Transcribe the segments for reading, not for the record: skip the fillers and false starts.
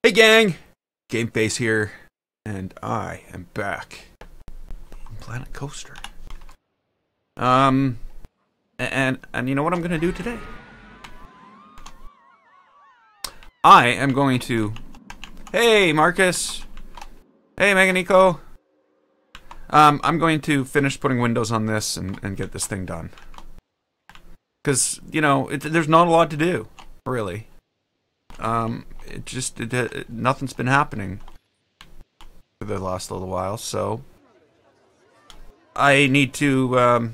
Hey gang, Game Face here, and I am back in Planet Coaster. And you know what I'm gonna do today? I am going to. Hey Marcus. Hey Meganico. I'm going to finish putting windows on this and get this thing done. Because you know, there's not a lot to do, really. Nothing's been happening for the last little while, so I need to,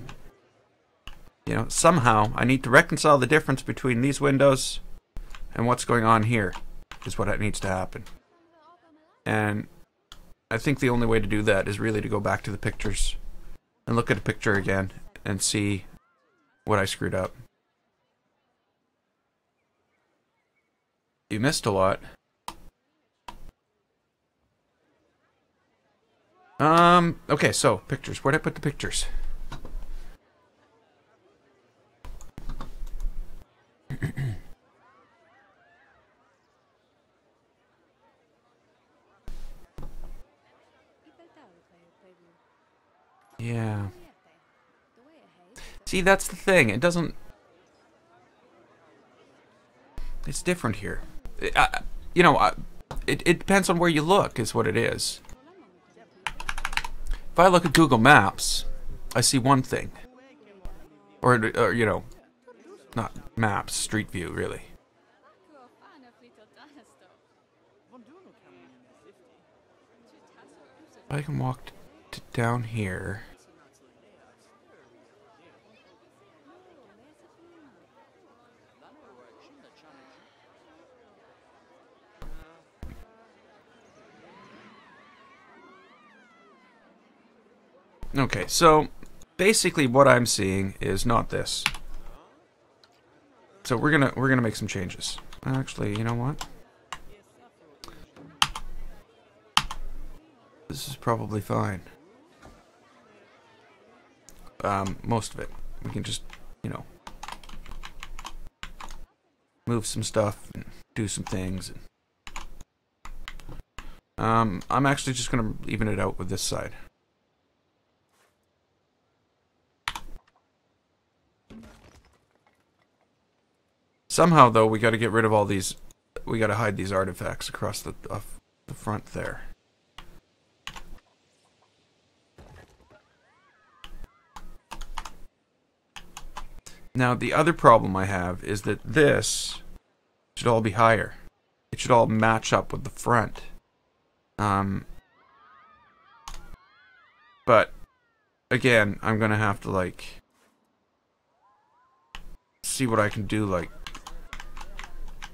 somehow I need to reconcile the difference between these windows and what's going on here is what needs to happen. And I think the only way to do that is really to go back to the pictures and look at a picture again and see what I screwed up. You missed a lot. Okay, so, pictures. Where'd I put the pictures? Yeah. See, that's the thing. It doesn't... It's different here. It depends on where you look, is what it is. If I look at Google Maps, I see one thing. Or not maps, Street View, really. I can walk down here. Okay, so basically what I'm seeing is not this. So we're gonna make some changes. Actually, you know what? This is probably fine. Most of it. We can just, move some stuff and do some things. I'm actually just gonna even it out with this side. Somehow, though, we got to get rid of all these. We got to hide these artifacts across the front there. Now, the other problem I have is that this should all be higher. It should all match up with the front. But again, I'm gonna have to like see what I can do. Like,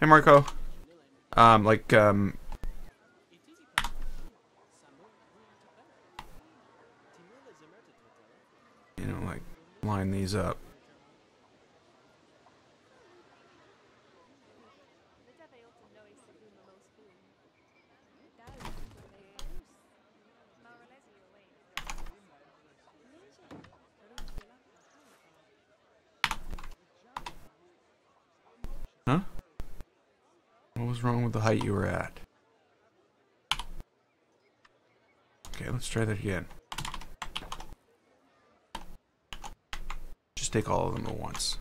hey Marco, like line these up. Huh? What was wrong with the height you were at? Okay, let's try that again. Just take all of them at once.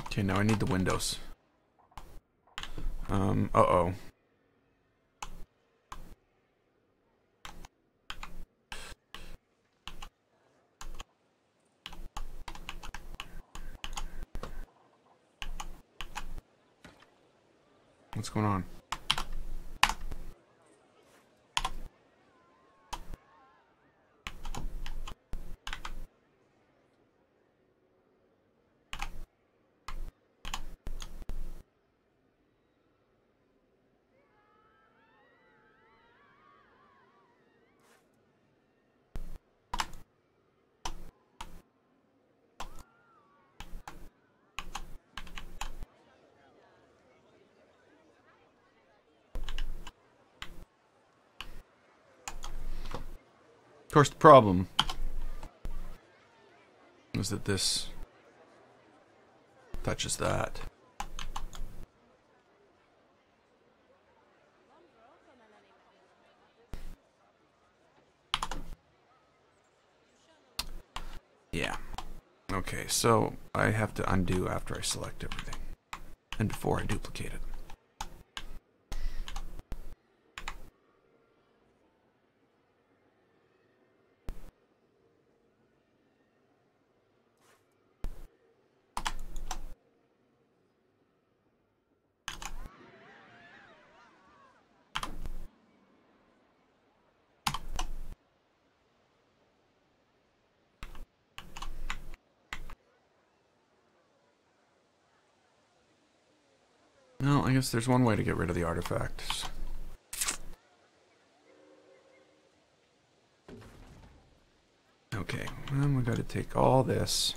Okay, now I need the windows. Uh-oh. What's going on? course, the problem is that this touches that. Yeah. Okay, so I have to undo after I select everything and before I duplicate it. No, I guess there's one way to get rid of the artifacts. Okay, then we got to take all this.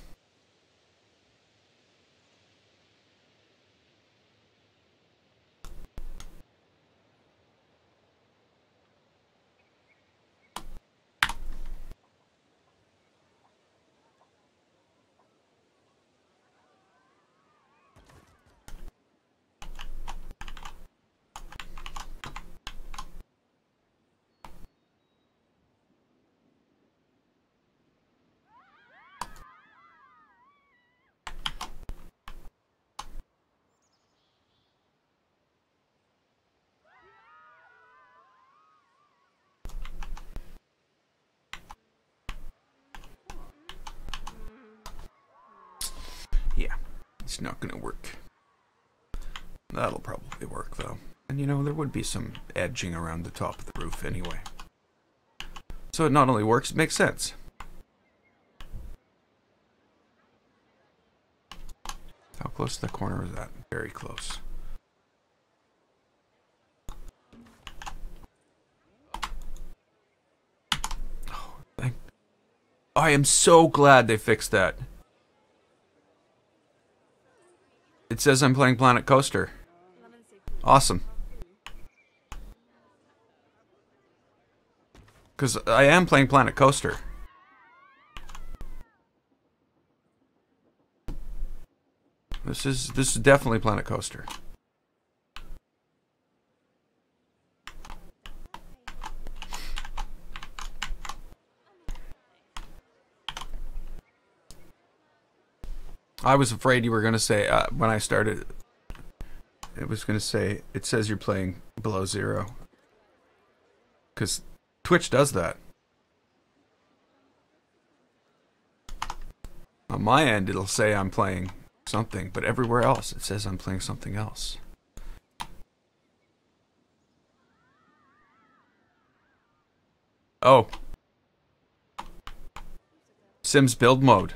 Yeah, it's not gonna work. That'll probably work though. And you know, there would be some edging around the top of the roof anyway. So it not only works, it makes sense. How close to the corner is that? Very close. Oh, I am so glad they fixed that. It says I'm playing Planet Coaster. Awesome. Because I am playing Planet Coaster. This is definitely Planet Coaster. I was afraid you were going to say, when I started, it was going to say, it says you're playing Below Zero. Because Twitch does that. On my end, it'll say I'm playing something, but everywhere else, it says I'm playing something else. Oh. Sims build mode.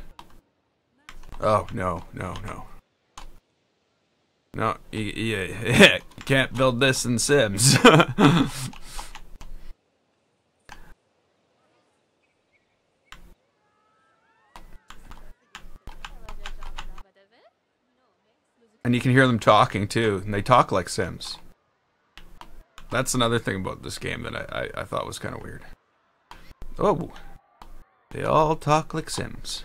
Oh, no, no, no. No, you can't build this in Sims. And you can hear them talking too, and they talk like Sims. That's another thing about this game that I thought was kind of weird. Oh, they all talk like Sims.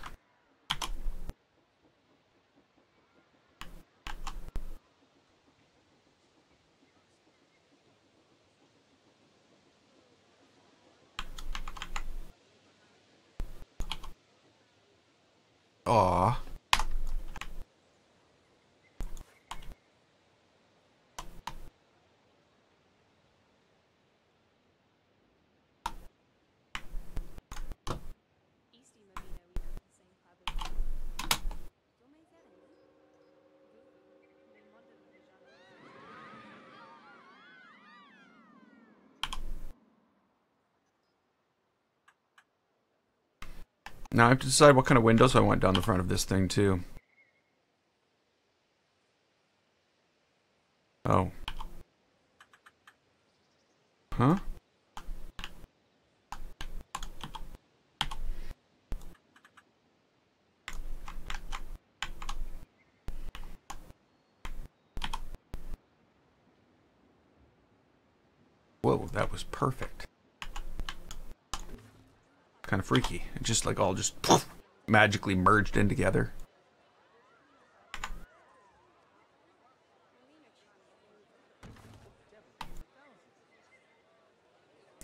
Aww. Now I have to decide what kind of windows I want down the front of this thing too. Oh. Huh? Whoa, that was perfect. kind of freaky. It just like all just poof, magically merged in together.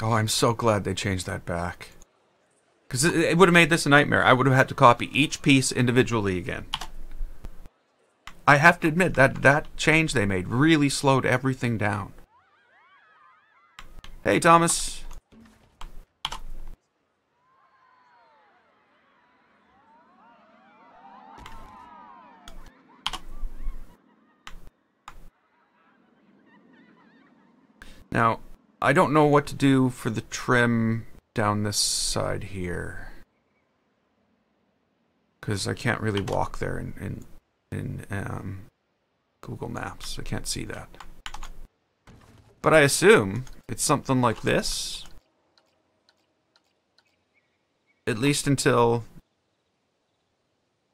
Oh, I'm so glad they changed that back. Because it would have made this a nightmare. I would have had to copy each piece individually again. I have to admit that that change they made really slowed everything down. Hey, Thomas. Now, I don't know what to do for the trim down this side here. Because I can't really walk there in Google Maps. I can't see that. But I assume it's something like this. At least until...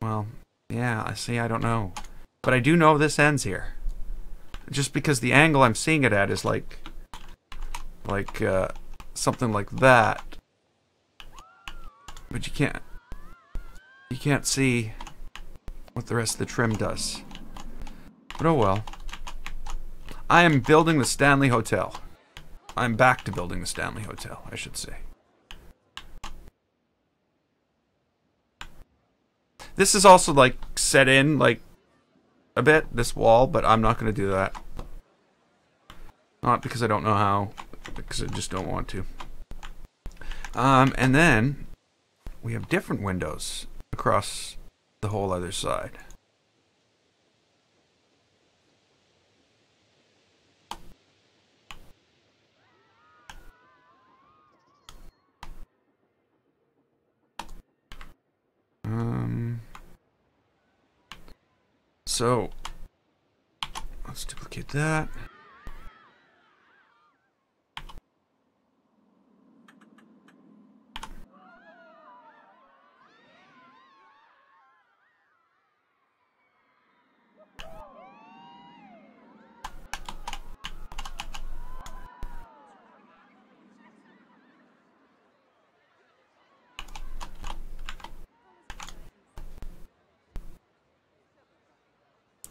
Well, yeah, I see, I don't know. But I do know this ends here. Just because the angle I'm seeing it at is like something like that. But you can't see what the rest of the trim does. But oh well. I am building the Stanley Hotel. I'm back to building the Stanley Hotel, I should say. This is also like set in like a bit, this wall, but I'm not going to do that. Not because I don't know how, because I just don't want to. And then we have different windows across the whole other side. So let's duplicate that.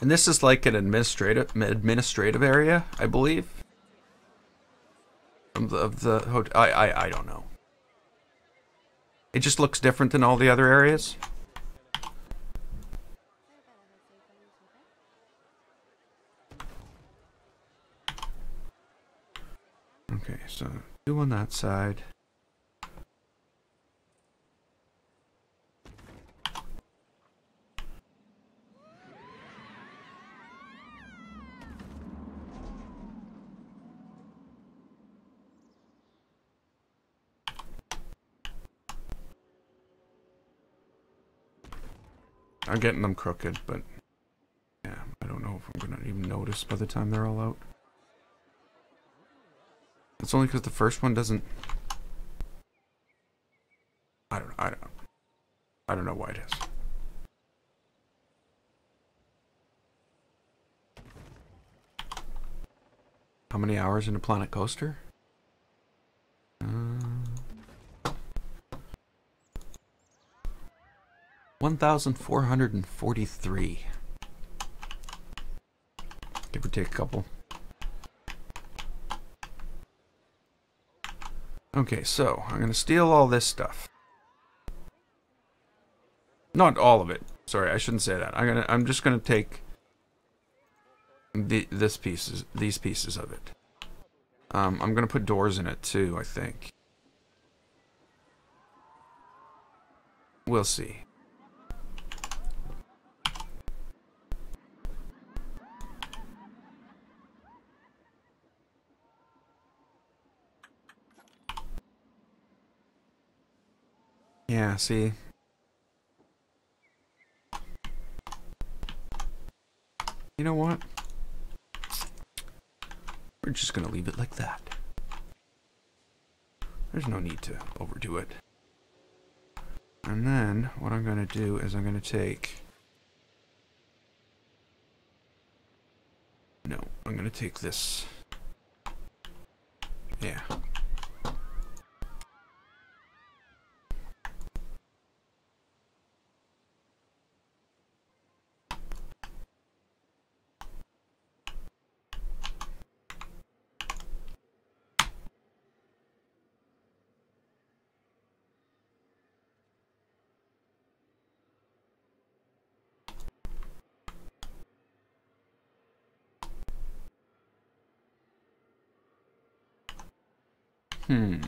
And this is like an administrative area, I believe. Of the hotel. I don't know. It just looks different than all the other areas. Okay, so do on that side. I'm getting them crooked, but yeah, I don't know if I'm gonna even notice by the time they're all out. It's only because the first one doesn't. I don't know why it is. How many hours in a Planet Coaster? 1,443. Give or take a couple. Okay, so I'm gonna steal all this stuff. Not all of it. Sorry, I shouldn't say that. I'm just gonna take these pieces of it. I'm gonna put doors in it too, I think. We'll see. Yeah, see? You know what? We're just gonna leave it like that. There's no need to overdo it. And then, what I'm gonna do is I'm gonna take... No, I'm gonna take this... Yeah. You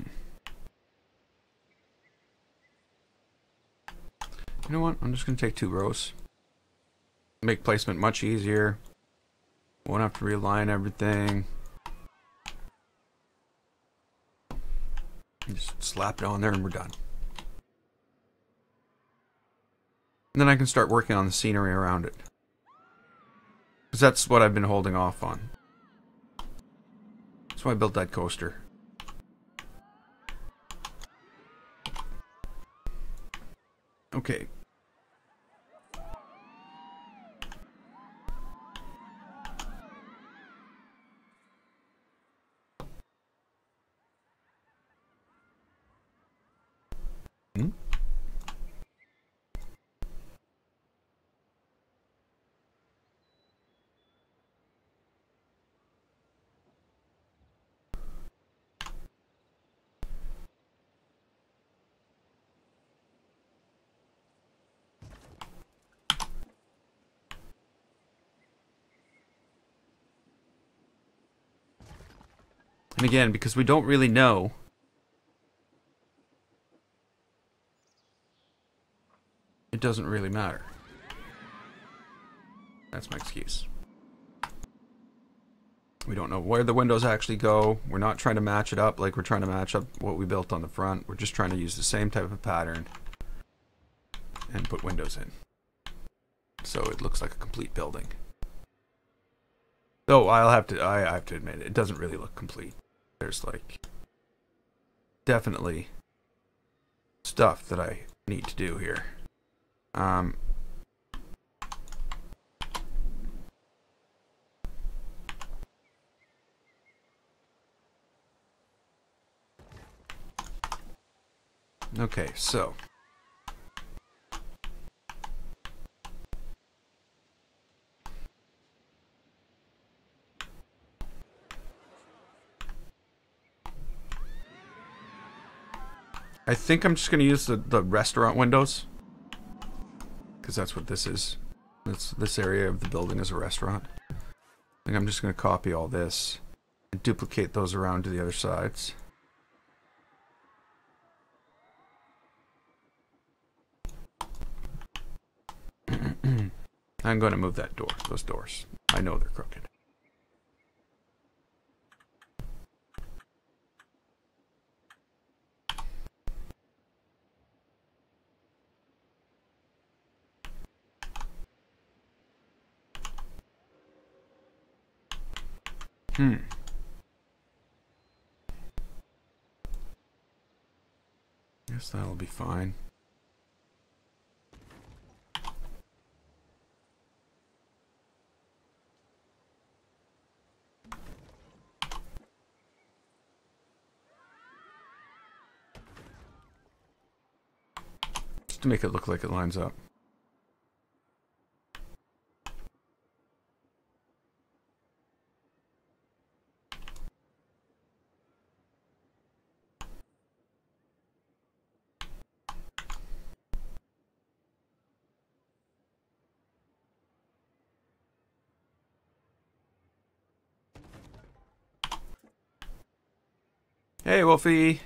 know what? I'm just going to take 2 rows. Make placement much easier. Won't have to realign everything. Just slap it on there and we're done. And then I can start working on the scenery around it. Because that's what I've been holding off on. That's why I built that coaster. Okay. And again, because we don't really know, it doesn't really matter. That's my excuse. We don't know where the windows actually go. We're not trying to match it up like we're trying to match up what we built on the front. We're just trying to use the same type of pattern and put windows in. So it looks like a complete building. Though I have to admit, it doesn't really look complete. There's like definitely stuff that I need to do here. Okay, so I think I'm just going to use the restaurant windows, because that's what this is. This area of the building is a restaurant. I think I'm just going to copy all this and duplicate those around to the other sides. I'm going to move that door, those doors. I know they're crooked. Guess that'll be fine. Just to make it look like it lines up. Hey, Wolfie.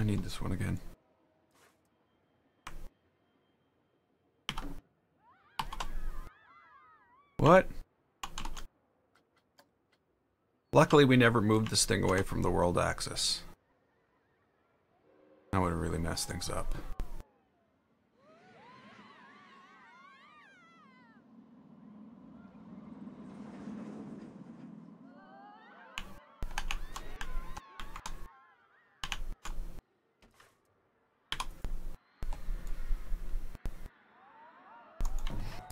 I need this one again. What? Luckily, we never moved this thing away from the world axis. That would have really messed things up.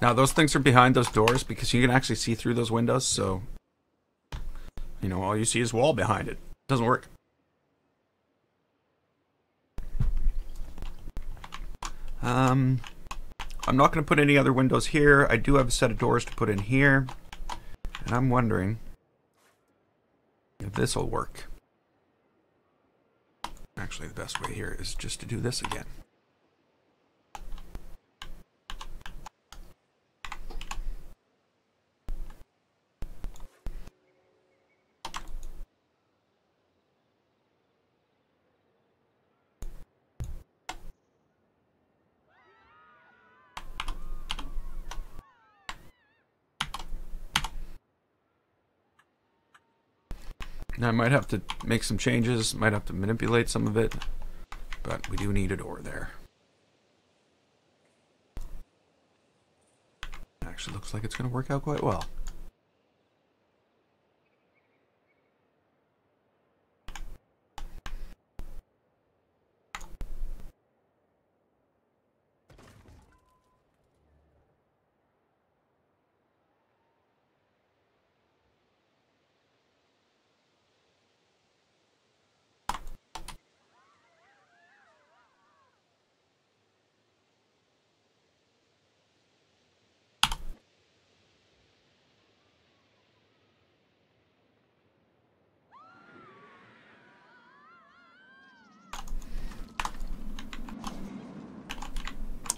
Now, those things are behind those doors because you can actually see through those windows, so, you know, all you see is wall behind it. Doesn't work. I'm not going to put any other windows here. I do have a set of doors to put in here, and I'm wondering if this will work. Actually, the best way here is just to do this again. Now I might have to make some changes, might have to manipulate some of it, but we do need a door there. Actually looks like it's going to work out quite well.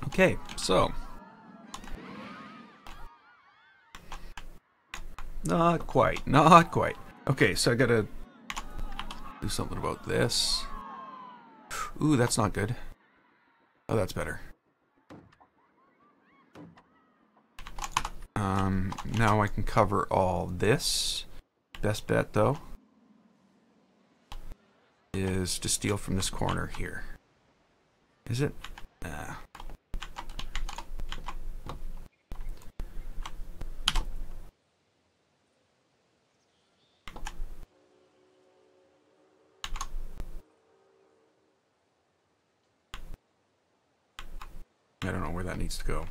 Okay, so not quite, not quite. Okay, so I gotta do something about this. Ooh, that's not good. Oh, that's better. Now I can cover all this. Best bet, though, is to steal from this corner here. Is it? Nah. I don't know where that needs to go.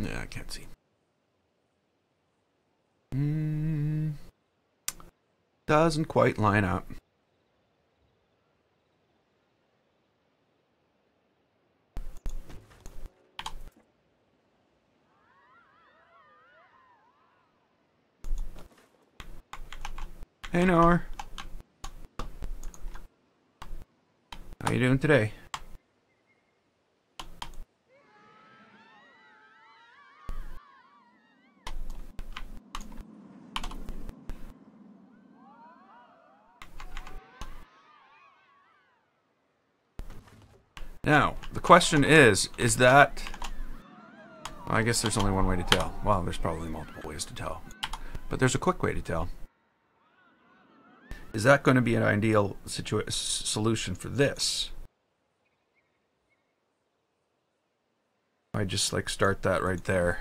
Yeah, I can't see. Doesn't quite line up. Hey, Nor. How you doing today? Now, the question is that... Well, I guess there's only one way to tell. Well, there's probably multiple ways to tell. But there's a quick way to tell. Is that going to be an ideal solution for this? I just like start that right there.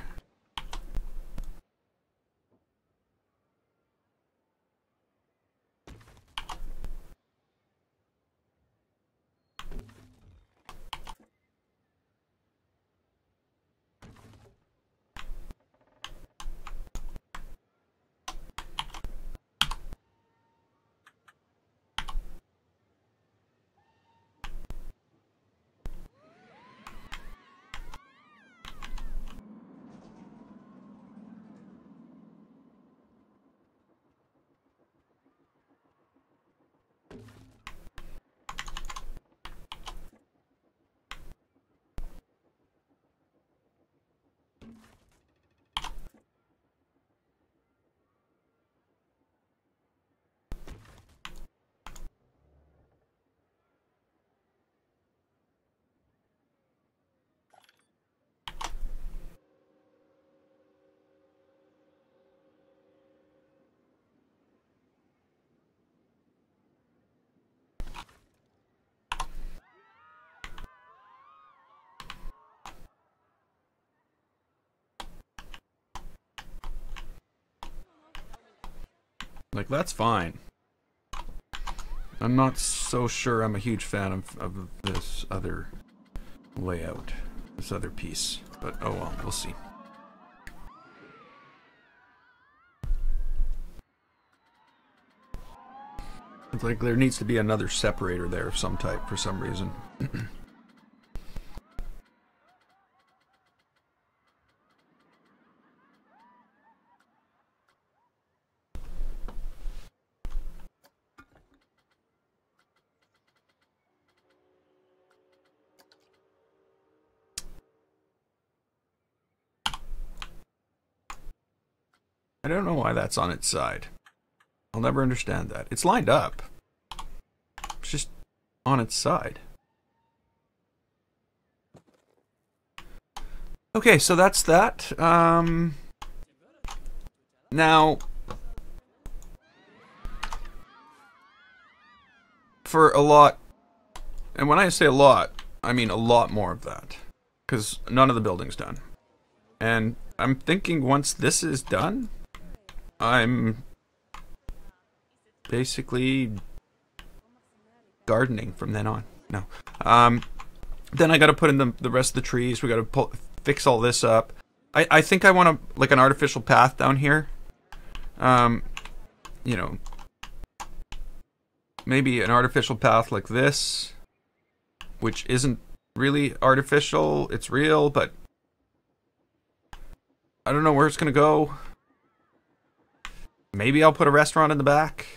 Like, that's fine. I'm not so sure I'm a huge fan of this other layout, this other piece. But oh well, we'll see. It's like there needs to be another separator there of some type for some reason. I don't know why that's on its side. I'll never understand that. It's lined up. It's just on its side. Okay, so that's that. Now, for a lot, and when I say a lot, I mean a lot more of that, because none of the building's done. And I'm thinking once this is done, I'm basically gardening from then on. No. Then I got to put in the rest of the trees. We got to fix all this up. I think I want to, like, an artificial path down here. You know, maybe an artificial path like this, which isn't really artificial. It's real, but I don't know where it's going to go. Maybe I'll put a restaurant in the back.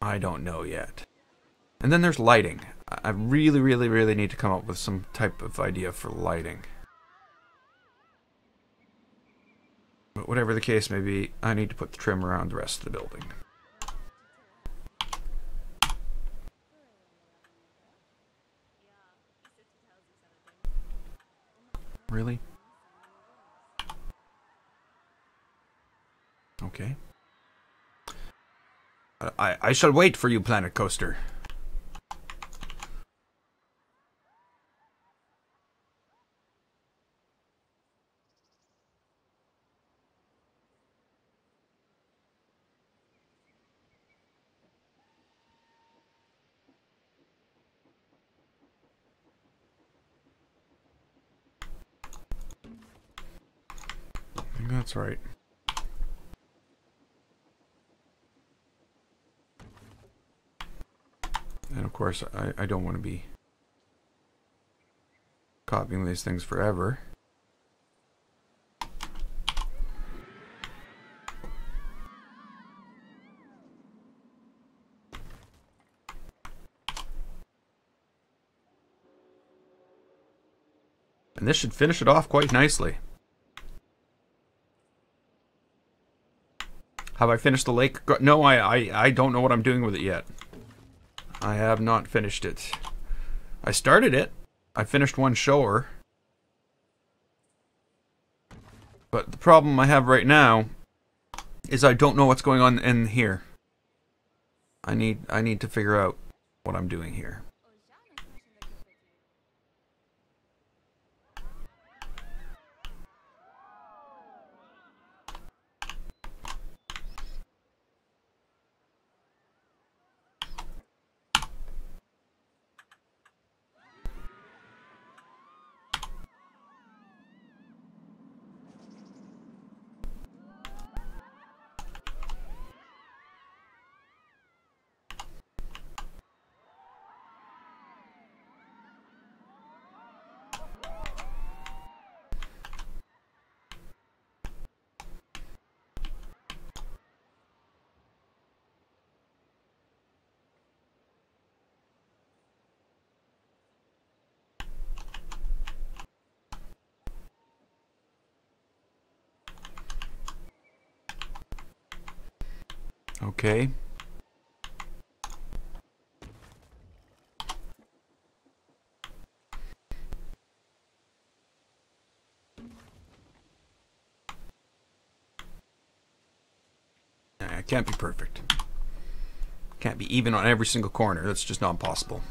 I don't know yet. And then there's lighting. I really, really, really need to come up with some type of idea for lighting. But whatever the case may be, I need to put the trim around the rest of the building. Really? Okay. I shall wait for you, Planet Coaster. I think that's right. And of course, I don't want to be copying these things forever. And this should finish it off quite nicely. Have I finished the lake? No, I don't know what I'm doing with it yet. I have not finished it. I started it. I finished one shower. But the problem I have right now is I don't know what's going on in here. I need to figure out what I'm doing here. Okay. It can't be perfect. Can't be even on every single corner. That's just not possible.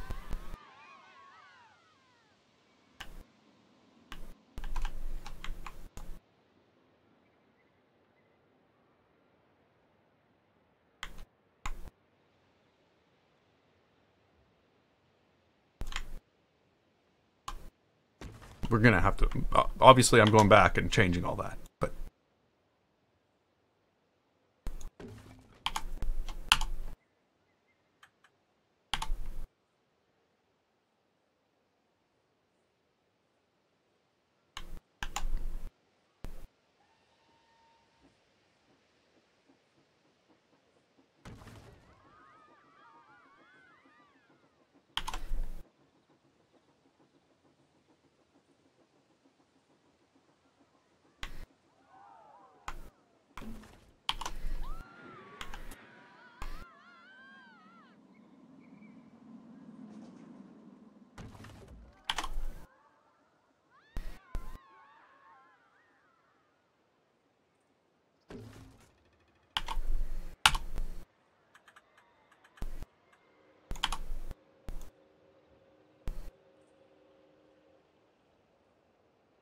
we're gonna have to. Obviously, I'm going back and changing all that, but.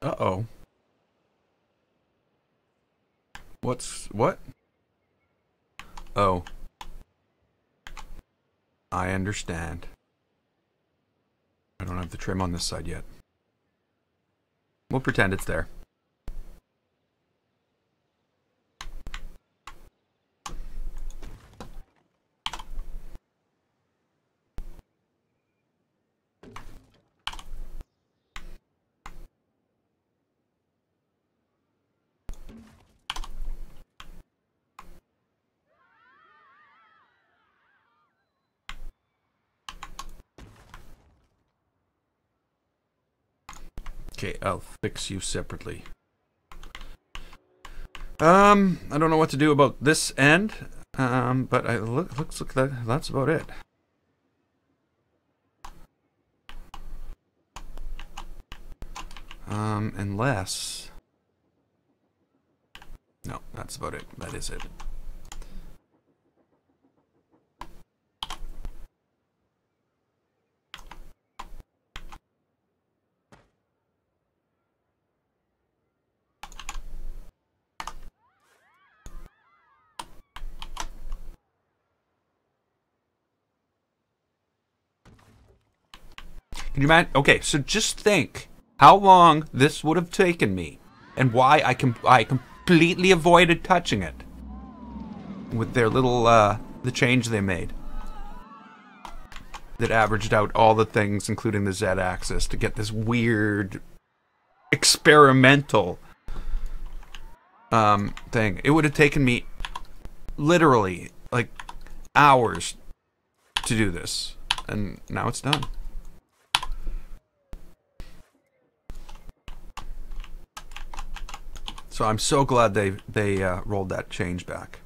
Uh-oh. What? Oh. I understand. I don't have the trim on this side yet. We'll pretend it's there. Okay, I'll fix you separately. I don't know what to do about this end, but looks like that's about it. Unless... No, that's about it. That is it. Can you imagine? Okay, so just think how long this would have taken me, and why I completely avoided touching it with their little the change they made that averaged out all the things, including the Z-axis, to get this weird experimental thing. It would have taken me literally like hours to do this, and now it's done. So I'm so glad they rolled that change back.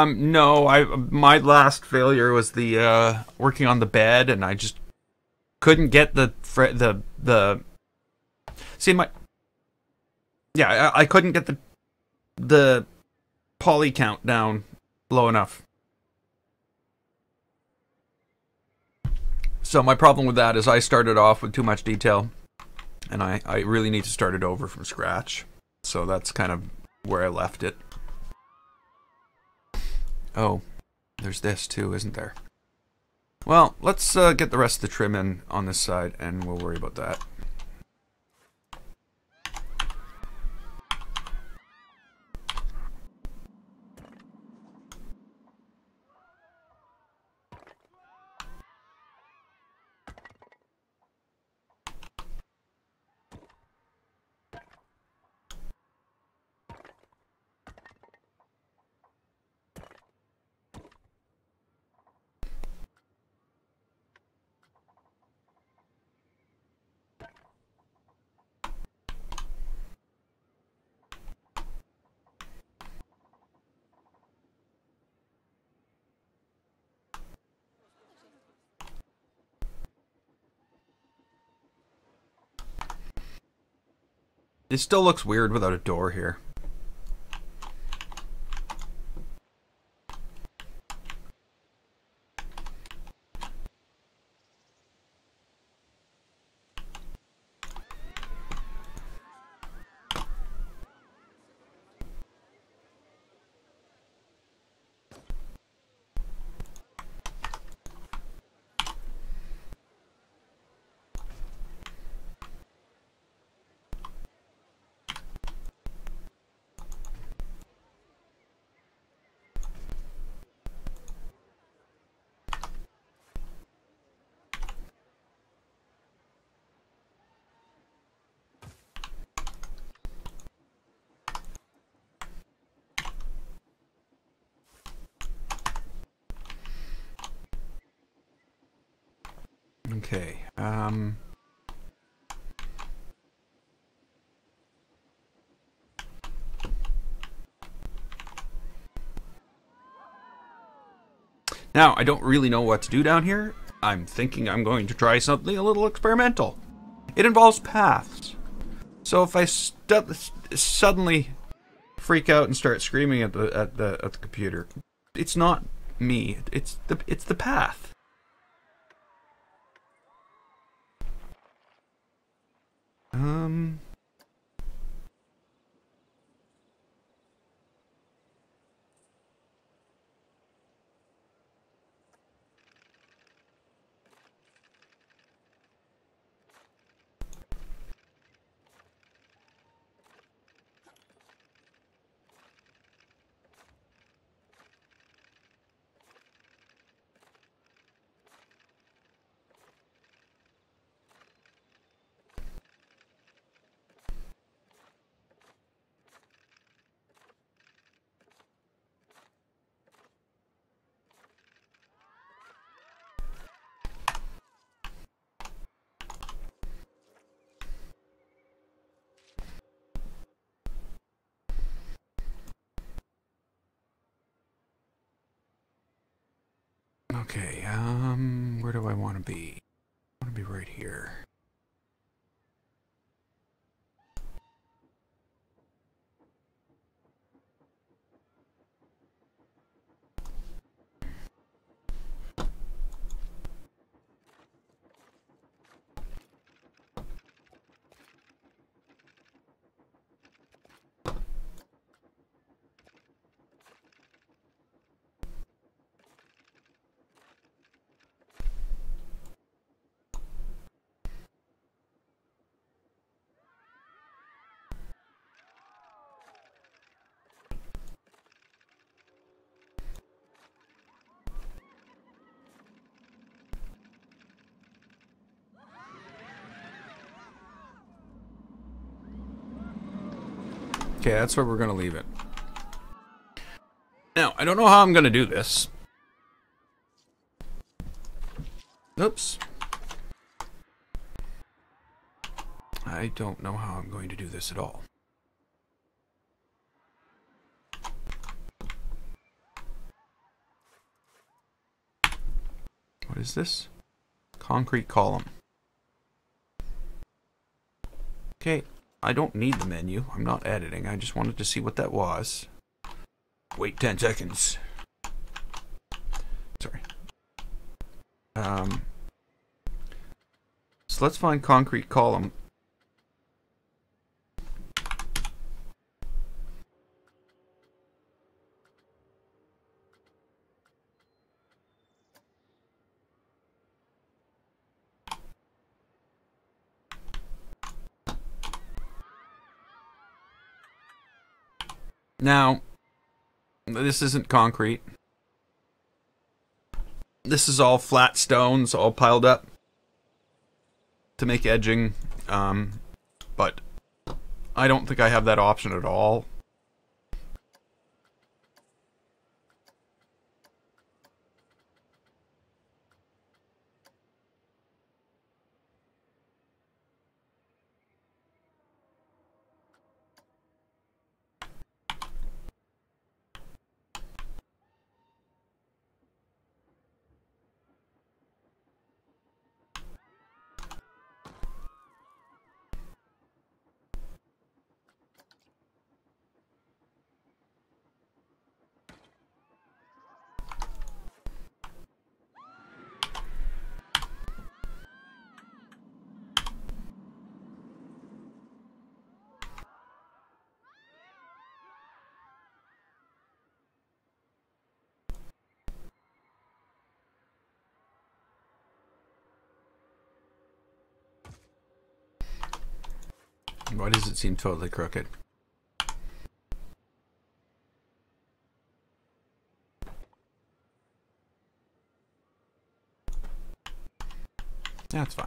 No, my last failure was the working on the bed, and I just couldn't get the see my I couldn't get the poly count down low enough. So my problem with that is I started off with too much detail, and I really need to start it over from scratch. So that's kind of where I left it. Oh, there's this too, isn't there? Well, let's get the rest of the trim in on this side, and we'll worry about that. It still looks weird without a door here. Okay, now, I don't really know what to do down here. I'm thinking I'm going to try something a little experimental. It involves paths. So if I suddenly freak out and start screaming at the computer, it's not me. It's the path. Okay, where do I want to be? I want to be right here. Okay, that's where we're going to leave it. Now, I don't know how I'm going to do this. Oops. I don't know how I'm going to do this at all. What is this? Concrete column. Okay, I don't need the menu. I'm not editing. I just wanted to see what that was. Wait 10 seconds. Sorry. So let's find concrete column. Now, this isn't concrete. This is all flat stones, all piled up to make edging, but I don't think I have that option at all. Why does it seem totally crooked? That's fine.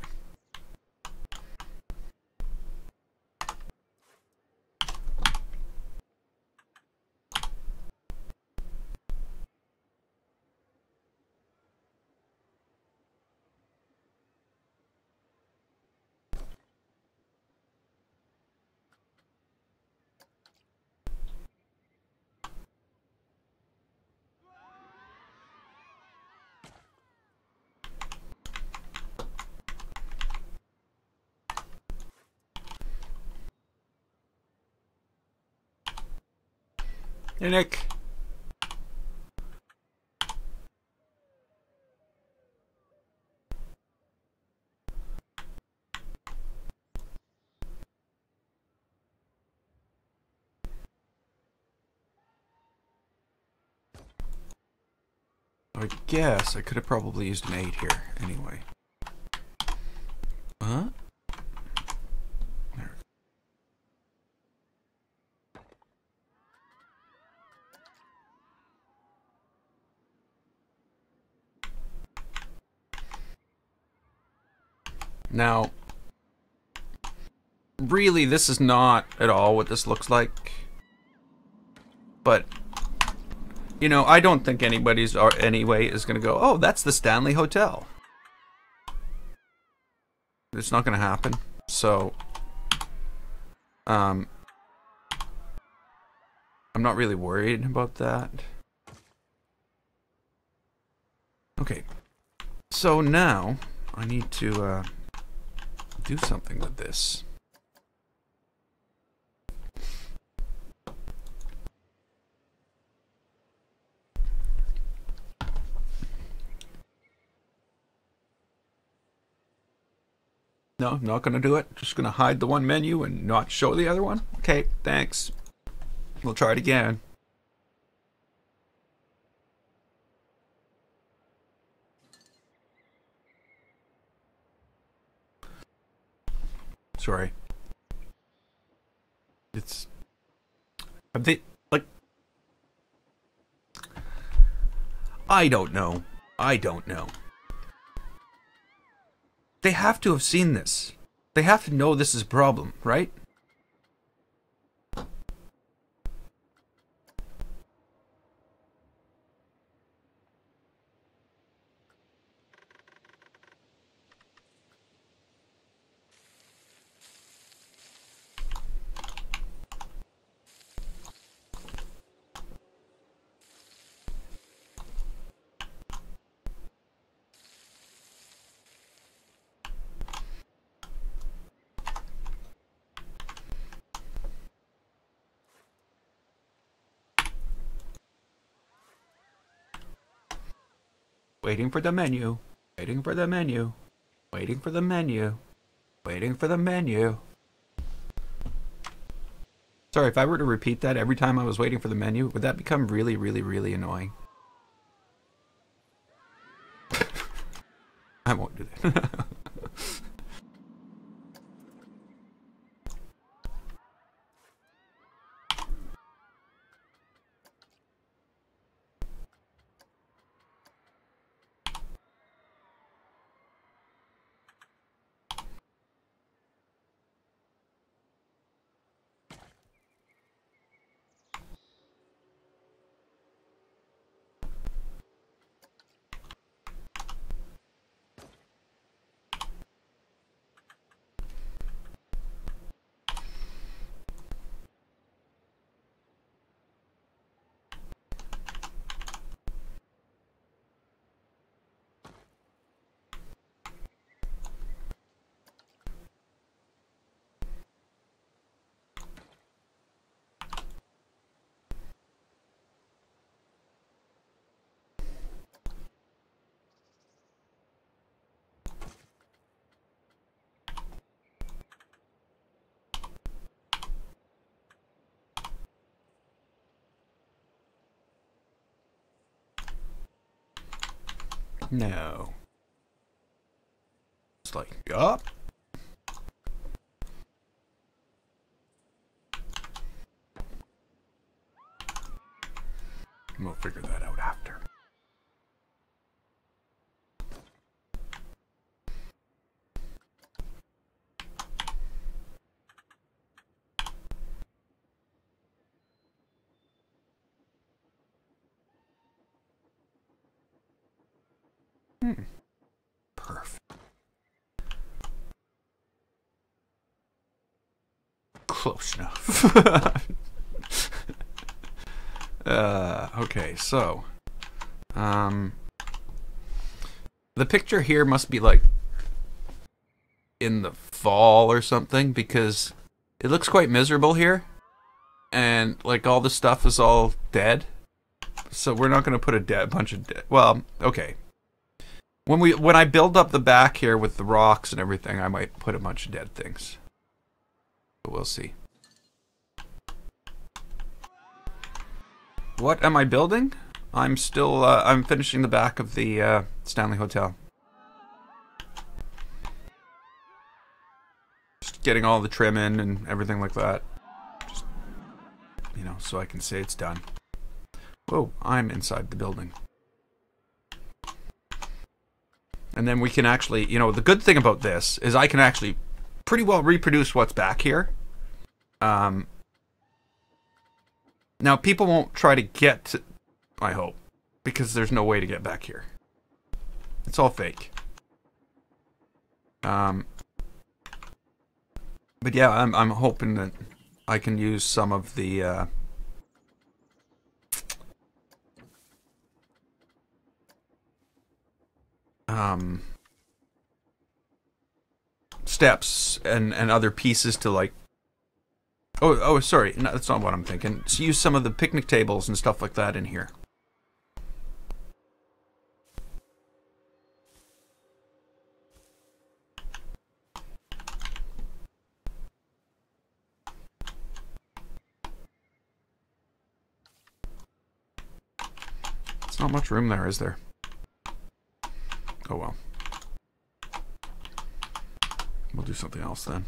Hey, Nick. I guess I could have probably used an 8 here anyway. Huh? There. Now, really, this is not at all what this looks like. But, you know, I don't think anybody's anyway is going to go, oh, that's the Stanley Hotel. It's not going to happen. So, I'm not really worried about that. Okay. So now, I need to, do something with this. No, I'm not going to do it. Just going to hide the one menu and not show the other one. Okay, thanks. We'll try it again. Sorry. It's... Have they... Like... I don't know. I don't know. They have to have seen this. They have to know this is a problem, right? Waiting for the menu. Waiting for the menu. Waiting for the menu. Waiting for the menu. Sorry, if I were to repeat that every time I was waiting for the menu, would that become really, really, really annoying? I won't do that. No. It's like, yup. We'll figure that out after. Perfect. Close enough. Okay, so the picture here must be like in the fall or something, because it looks quite miserable here, and like all the stuff is all dead. So we're not going to put a bunch of dead. Well, okay. When I build up the back here with the rocks and everything, I might put a bunch of dead things. But we'll see. What am I building? I'm still, I'm finishing the back of the Stanley Hotel. Just getting all the trim in and everything like that. Just, you know, so I can say it's done. Whoa, I'm inside the building. And then we can actually, you know, the good thing about this is I can actually pretty well reproduce what's back here. Now, people won't try to get to, I hope, because there's no way to get back here. It's all fake. But yeah, I'm hoping that I can use some of the steps and other pieces to like. Oh, sorry, no, that's not what I'm thinking. So use some of the picnic tables and stuff like that in here. There's not much room there, is there? Oh well. We'll do something else then.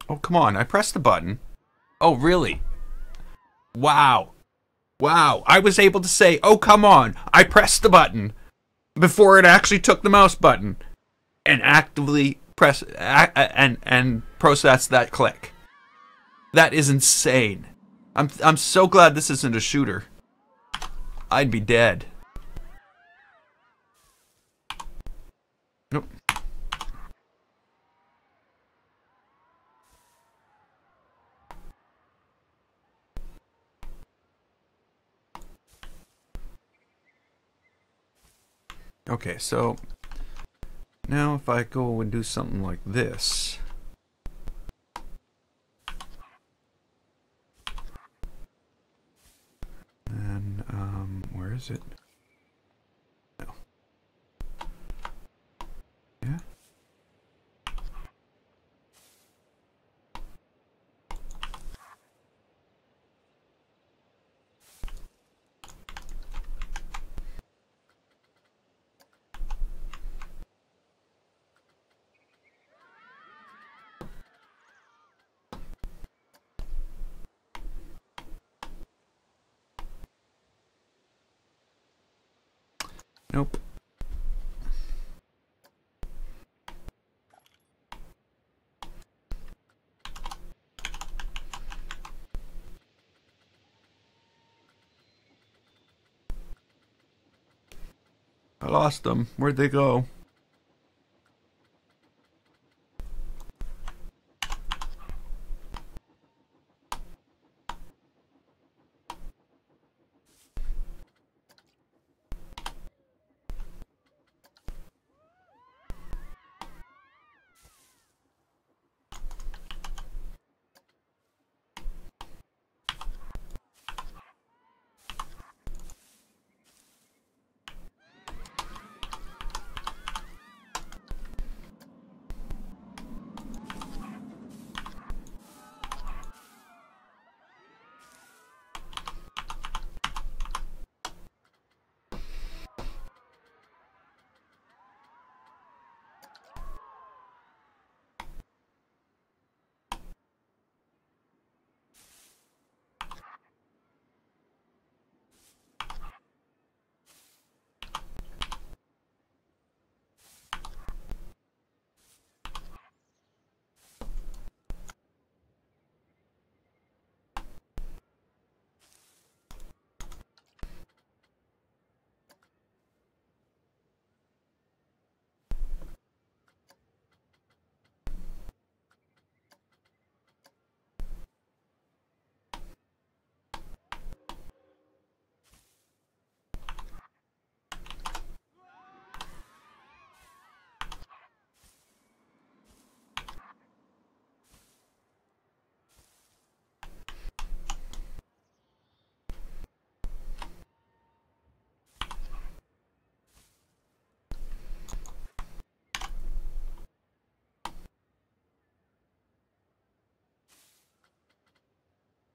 Oh, come on. I pressed the button. Oh, really? Wow. Wow. I was able to say, oh, come on. I pressed the button before it actually took the mouse button and actively press and process that click. That is insane. I'm so glad this isn't a shooter. I'd be dead. Nope. Okay, so now if I go and do something like this. And where is it? No. Yeah. Nope. I lost them. Where'd they go?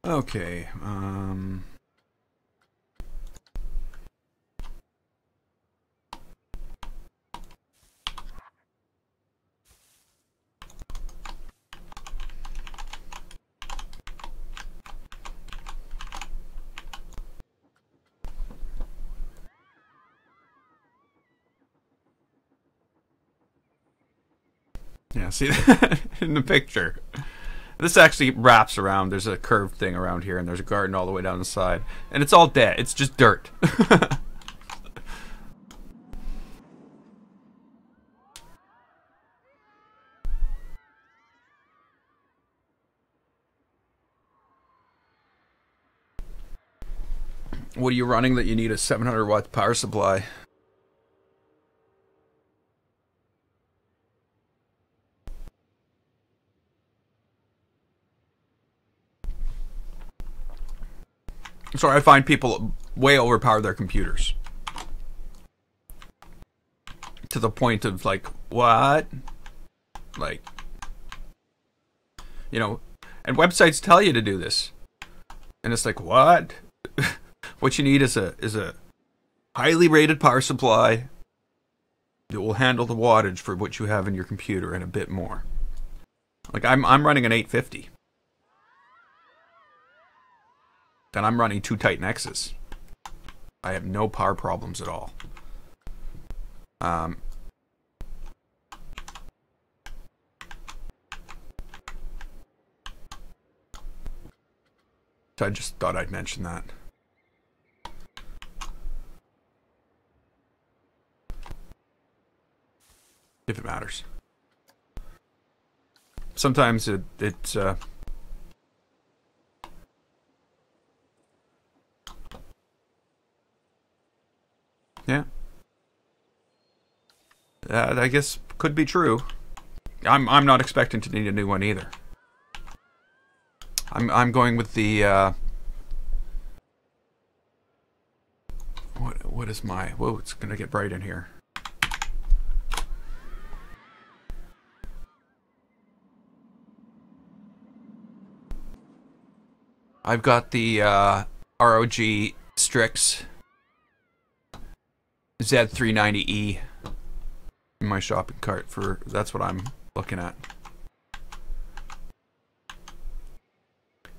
Okay. Yeah, see in the picture. This actually wraps around. There's a curved thing around here, and there's a garden all the way down the side. And it's all dead. It's just dirt. What are you running that you need a 700 watt power supply? Sorry, I find people way overpower their computers. To the point of like, what? Like, you know, and websites tell you to do this. And it's like, what? What you need is a highly rated power supply that will handle the wattage for what you have in your computer and a bit more. Like I'm running an 850. And I'm running 2 Titan X's. I have no power problems at all. So I just thought I'd mention that. If it matters. Sometimes it's yeah. That I guess could be true. I'm not expecting to need a new one either. I'm going with the what is my whoa, it's gonna get bright in here. I've got the ROG Strix Z390E in my shopping cart for that's what I'm looking at.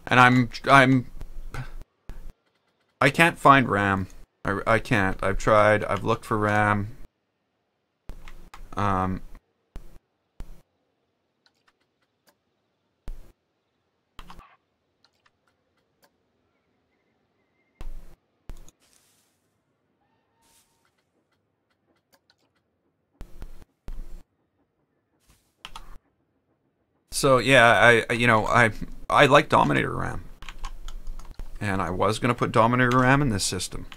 And I can't find RAM. I can't. I've tried. I've looked for RAM. So yeah, I like Dominator RAM, and I was gonna put Dominator RAM in this system,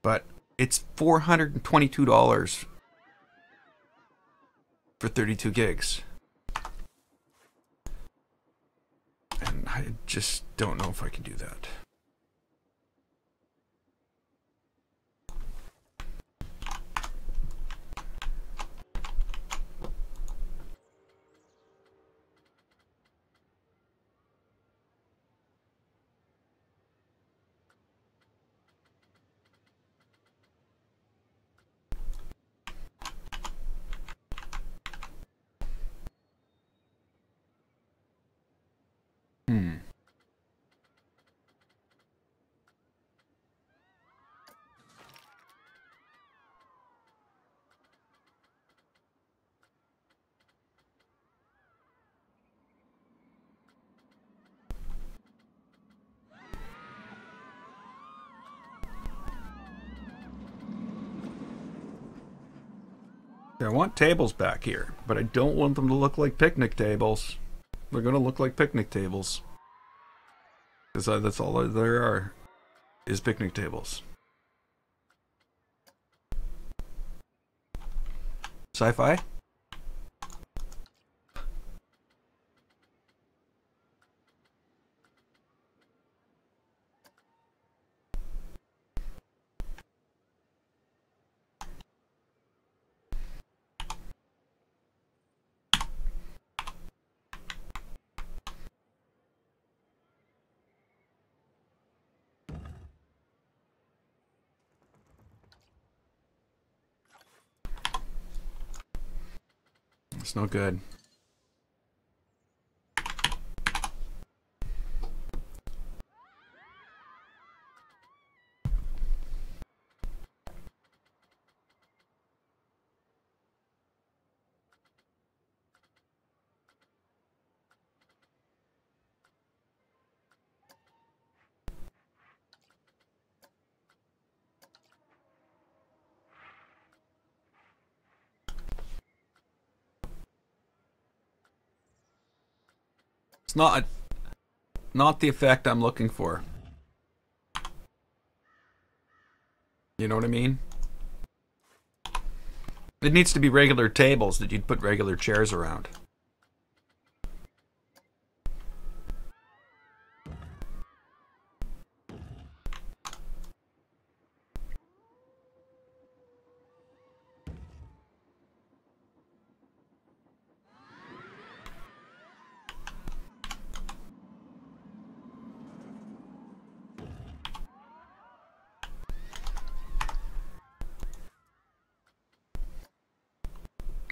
but it's $422 for 32 gigs, and I just don't know if I can do that. I want tables back here, but I don't want them to look like picnic tables. They're gonna look like picnic tables. Because that's all there are, is picnic tables. Sci-fi? It's no good. It's not the effect I'm looking for. You know what I mean? It needs to be regular tables that you'd put regular chairs around.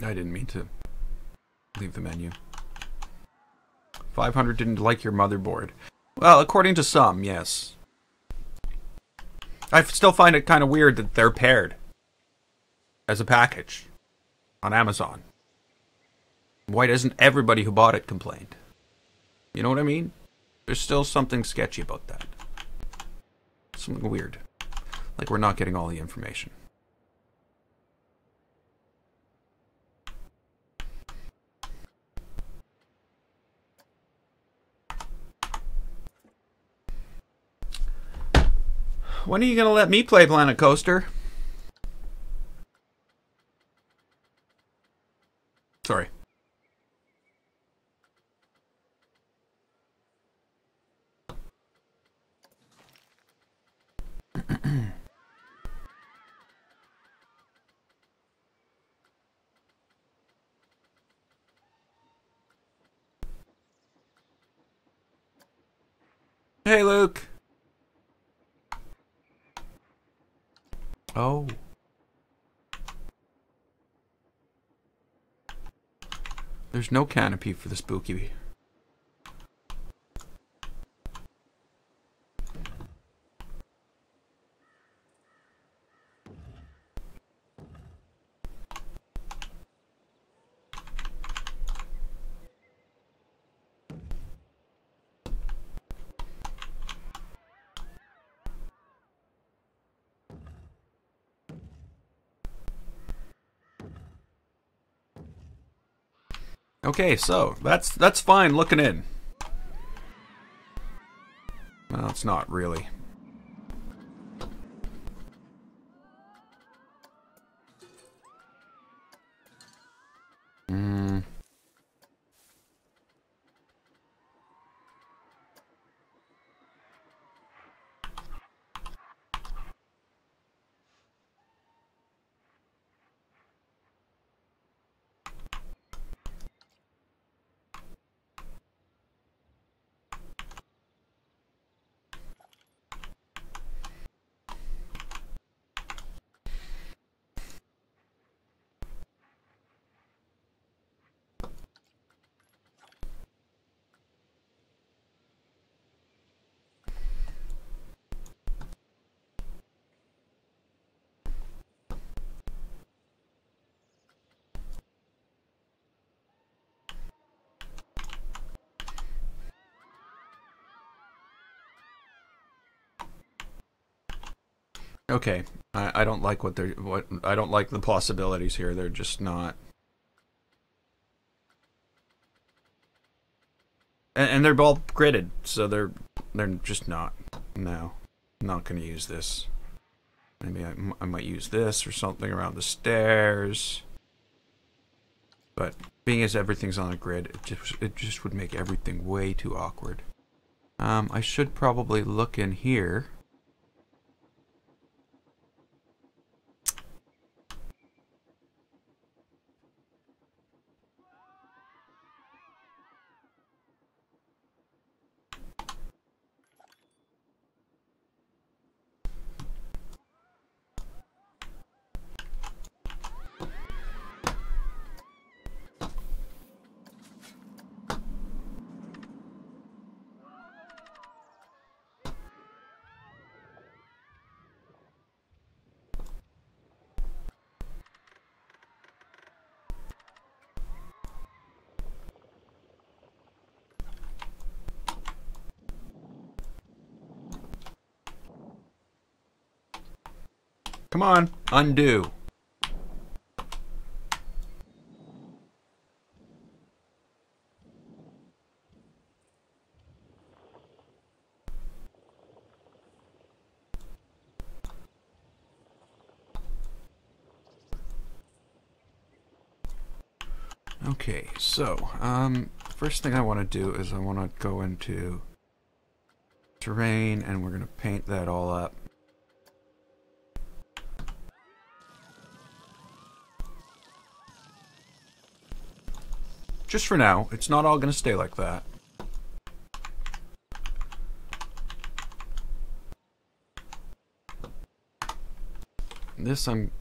I didn't mean to leave the menu. 500 didn't like your motherboard. Well, according to some, yes. I still find it kind of weird that they're paired as a package on Amazon. Why doesn't everybody who bought it complained? You know what I mean? There's still something sketchy about that. Something weird. Like we're not getting all the information. When are you going to let me play Planet Coaster? Sorry. Hey, Luke. Oh. There's no canopy for the spooky. Okay, so that's fine looking in. Well, it's not really. Okay, I don't like I don't like the possibilities here. They're just not. And they're all gridded, so they're just not. No, I'm not going to use this. Maybe I might use this or something around the stairs. But being as everything's on a grid, it just would make everything way too awkward. I should probably look in here. Come on, undo. Okay, so, first thing I want to do is I want to go into terrain, and we're going to paint that all up. Just for now. It's not all going to stay like that. This I'm...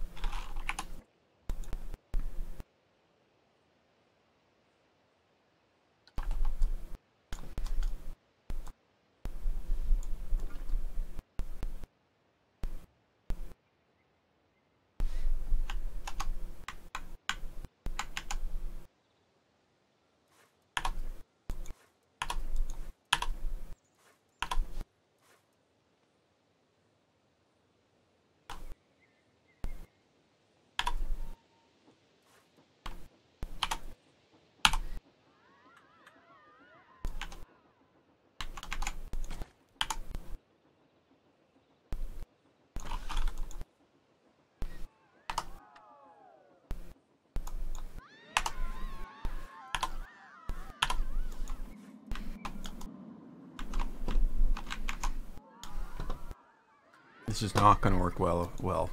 This is not going to work well.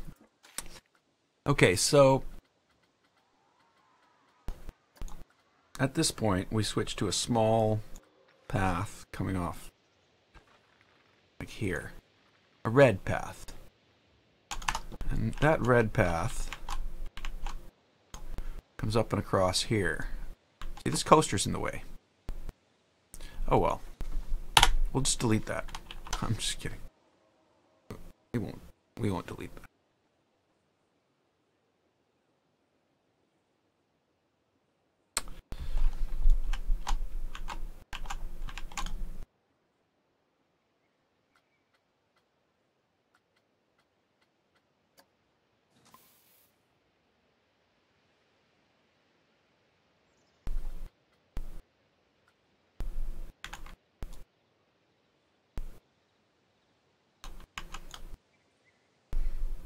Okay, so at this point, we switch to a small path coming off, like here. A red path. And that red path comes up and across here. See, this coaster's in the way. Oh well. We'll just delete that. I'm just kidding. We won't delete that.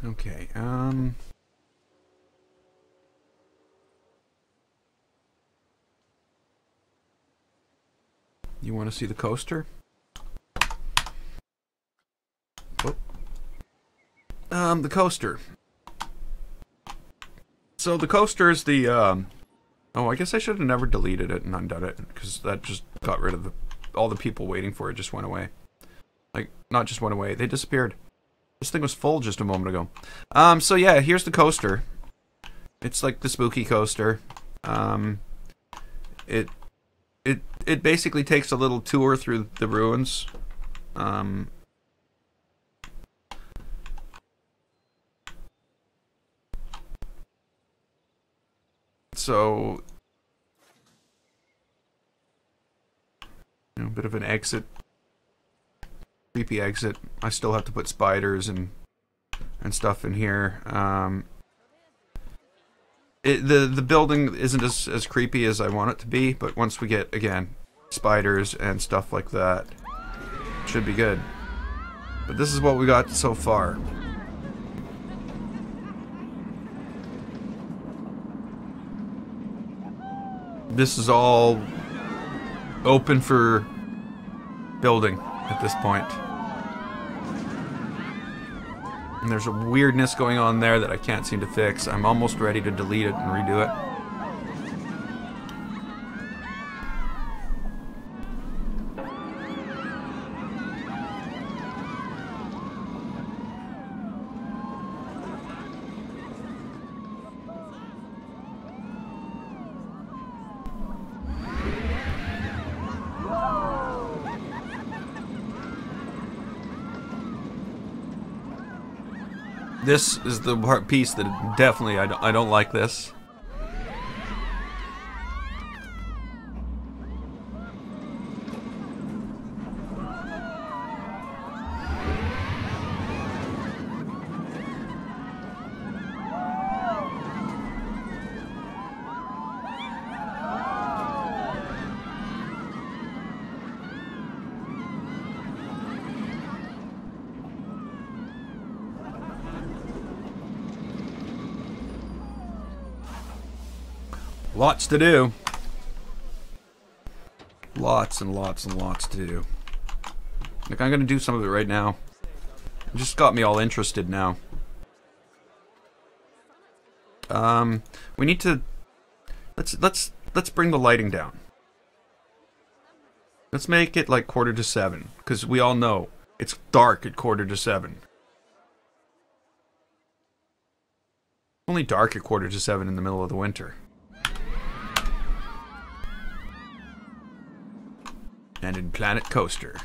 Okay, you want to see the coaster? Oh. The coaster. So the coaster is the, oh, I guess I should have never deleted it and undone it, because that just got rid of all the people waiting for it just went away. Like, not just went away, they disappeared. This thing was full just a moment ago. So yeah, here's the coaster. It's like the spooky coaster. It basically takes a little tour through the ruins. So, you know, a bit of an exit. Creepy exit. I still have to put spiders and stuff in here. The building isn't as creepy as I want it to be, but once we get, again, spiders and stuff like that, it should be good. But this is what we got so far. This is all open for building at this point. And there's a weirdness going on there that I can't seem to fix. I'm almost ready to delete it and redo it. This is the piece that definitely I don't like this. Lots to do. Lots and lots and lots to do. Like, I'm gonna do some of it right now. It just got me all interested now. We need to let's bring the lighting down. Let's make it like 6:45, because we all know it's dark at 6:45. Only dark at 6:45 in the middle of the winter. And in Planet Coaster.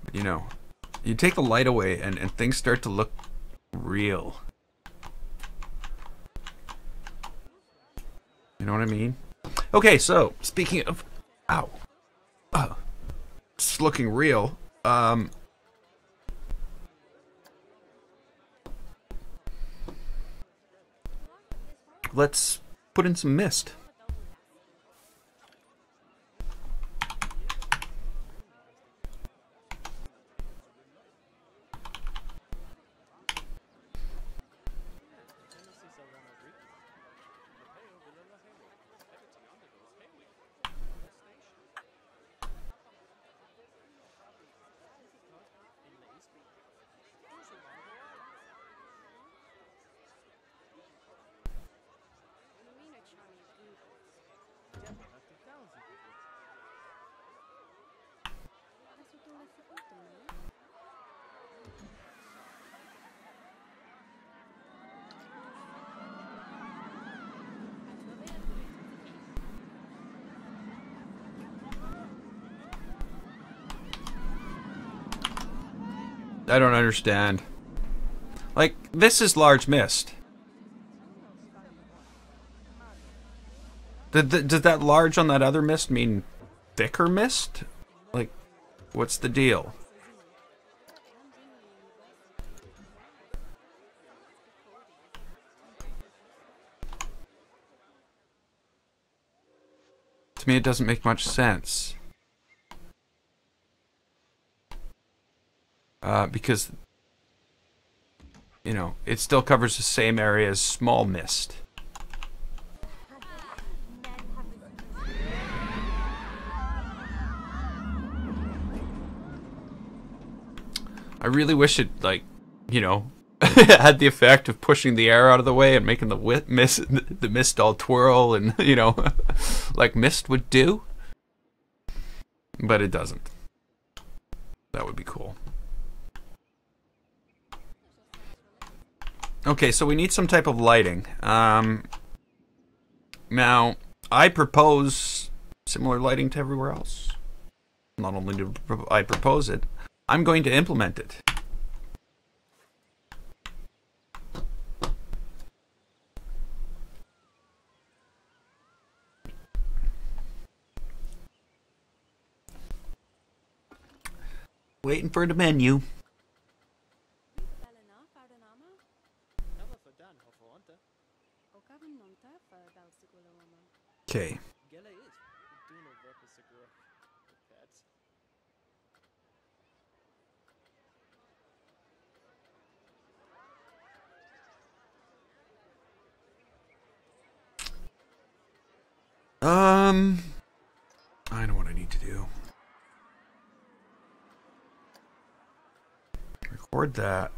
But you know, you take the light away and things start to look real. You know what I mean? Okay, so, speaking of... Ow. It's looking real. Let's put in some mist. I don't understand. Like, this is large mist. Does that large on that other mist mean thicker mist? Like, what's the deal? To me, it doesn't make much sense. Because, you know, it still covers the same area as small mist. I really wish it, like, you know, had the effect of pushing the air out of the way and making the mist all twirl and, you know, like mist would do. But it doesn't. That would be cool. Okay, so we need some type of lighting. Now, I propose similar lighting to everywhere else. Not only do I propose it, I'm going to implement it. Waiting for the menu. Okay. I know what I need to do. Record that.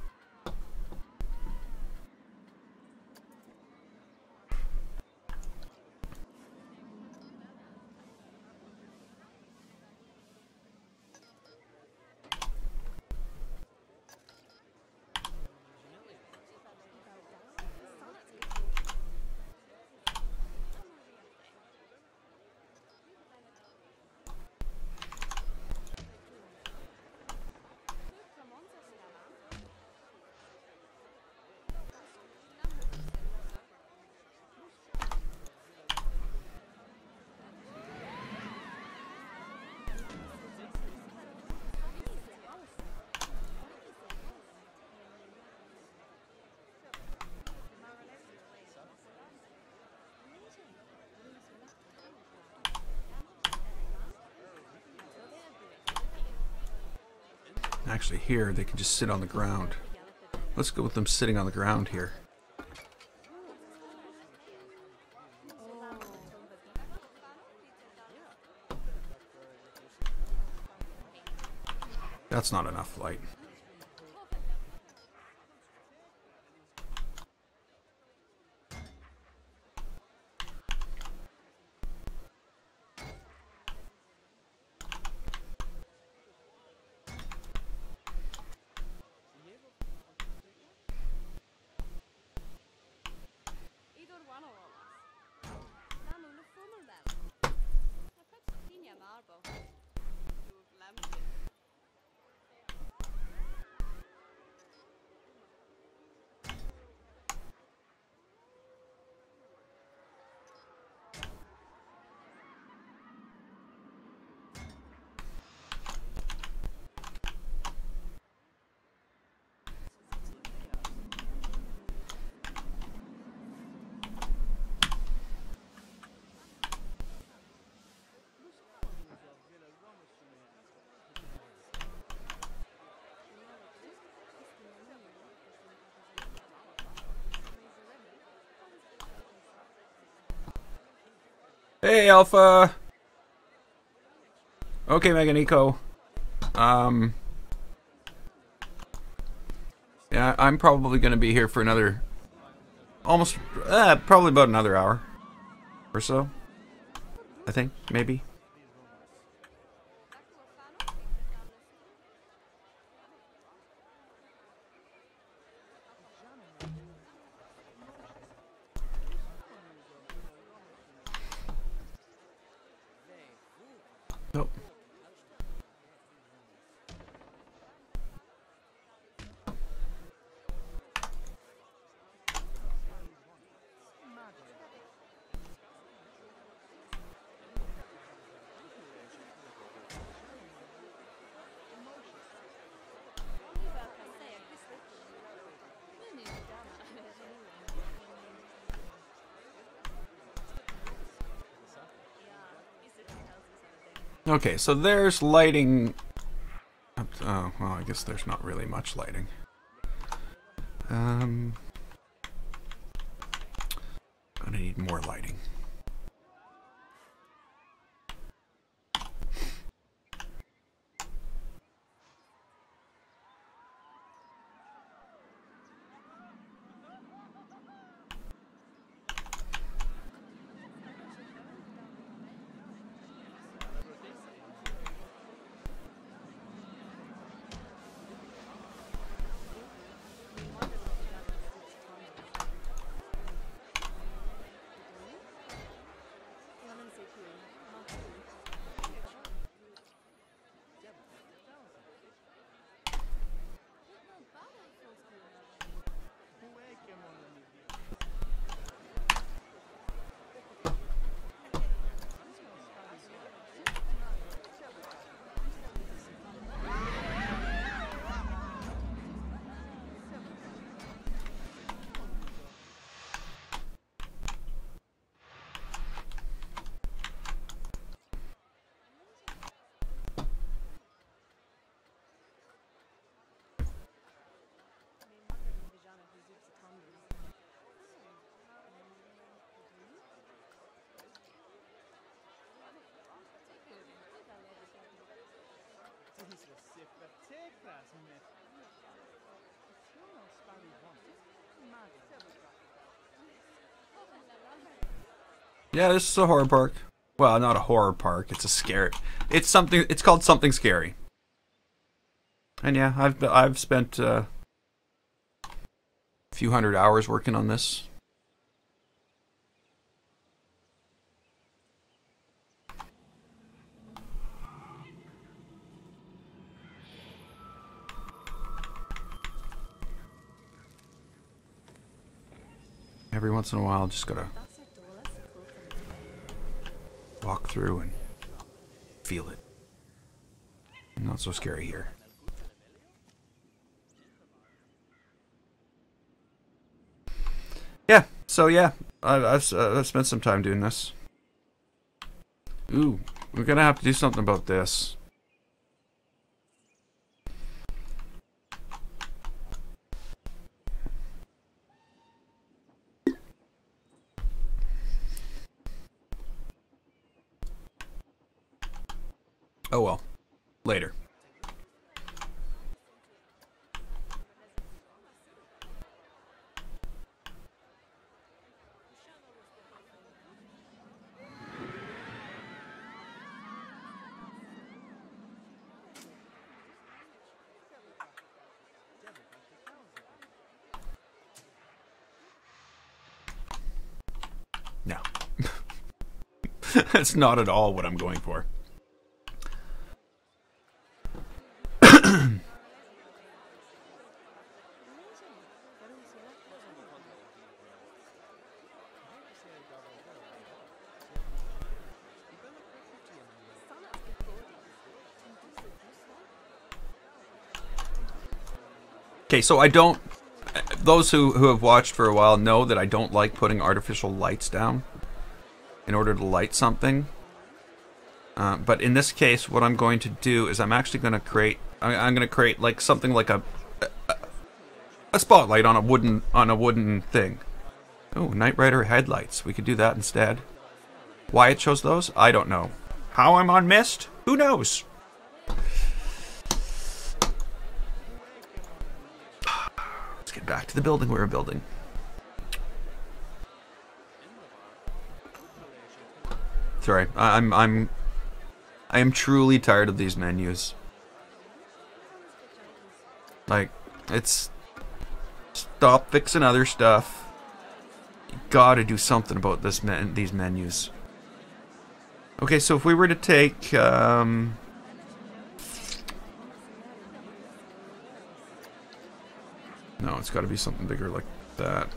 Actually, here they can just sit on the ground. Let's go with them sitting on the ground here. That's not enough light. Hey, Alpha! Okay, Mega Nico. Yeah, I'm probably going to be here for another... probably about another hour. Or so. I think, maybe. Nope. Okay, so there's lighting. Oh, well, I guess there's not really much lighting. Gonna need more lighting. Yeah, this is a horror park. Well, not a horror park. It's a scary. It's something. It's called something scary. And yeah, I've spent a few hundred hours working on this. Every once in a while, just gotta walk through and feel it. Not so scary here. Yeah, so yeah, I've spent some time doing this. Ooh, we're gonna have to do something about this. Oh well. Later. No. That's not at all what I'm going for. Okay, so I don't... Those who have watched for a while know that I don't like putting artificial lights down in order to light something. But in this case, what I'm going to do is I'm actually going to create... I'm going to create like something like a spotlight on a wooden thing. Oh, Knight Rider headlights. We could do that instead. Why it shows those? I don't know. How I'm on mist? Who knows? Let's get back to the building we were building. Sorry, I am truly tired of these menus. Like, it's... Stop fixing other stuff. You gotta do something about these menus. Okay, so if we were to take... No, it's gotta be something bigger like that.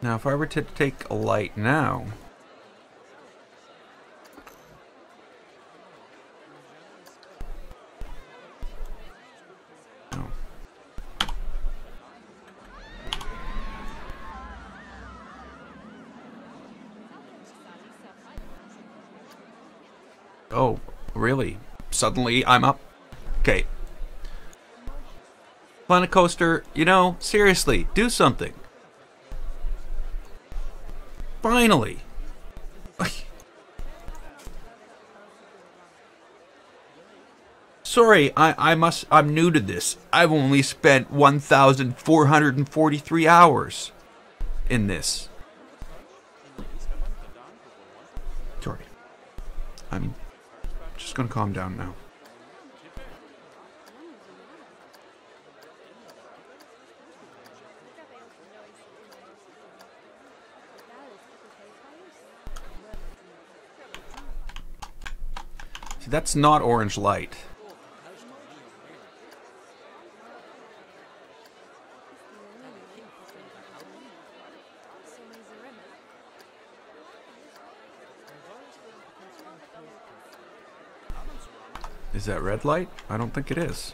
Now, if I were to take a light now... No. Oh, really? Suddenly I'm up? Okay. Planet Coaster, you know, seriously, do something. Finally. Sorry, I'm new to this. I've only spent 1,443 hours in this. Sorry. I'm just gonna calm down now. See, that's not orange light. Is that red light? I don't think it is.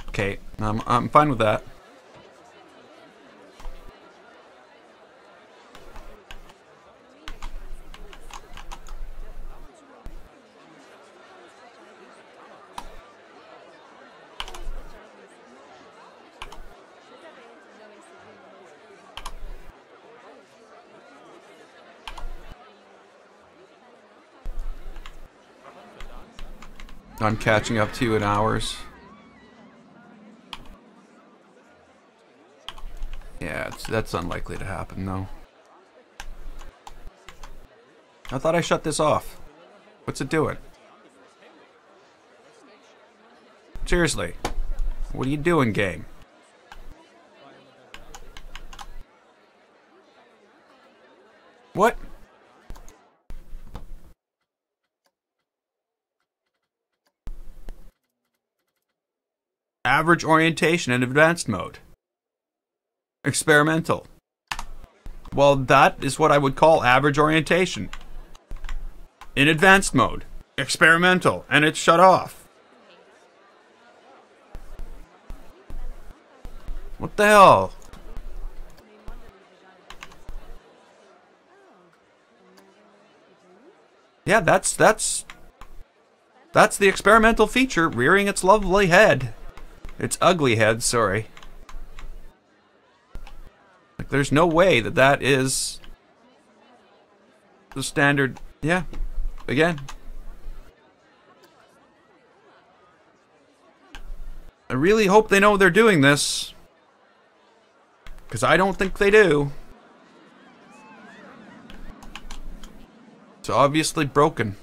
Okay, I'm fine with that. I'm catching up to you in hours. Yeah, that's unlikely to happen, though. I thought I shut this off. What's it doing? Seriously. What are you doing, game? What? Average orientation in advanced mode. Experimental. Well, that is what I would call average orientation. In advanced mode. Experimental. And it's shut off. What the hell? Yeah, that's the experimental feature rearing its lovely head. Its ugly head, sorry. Like, there's no way that that is the standard. Yeah, again. I really hope they know they're doing this, because I don't think they do. It's obviously broken.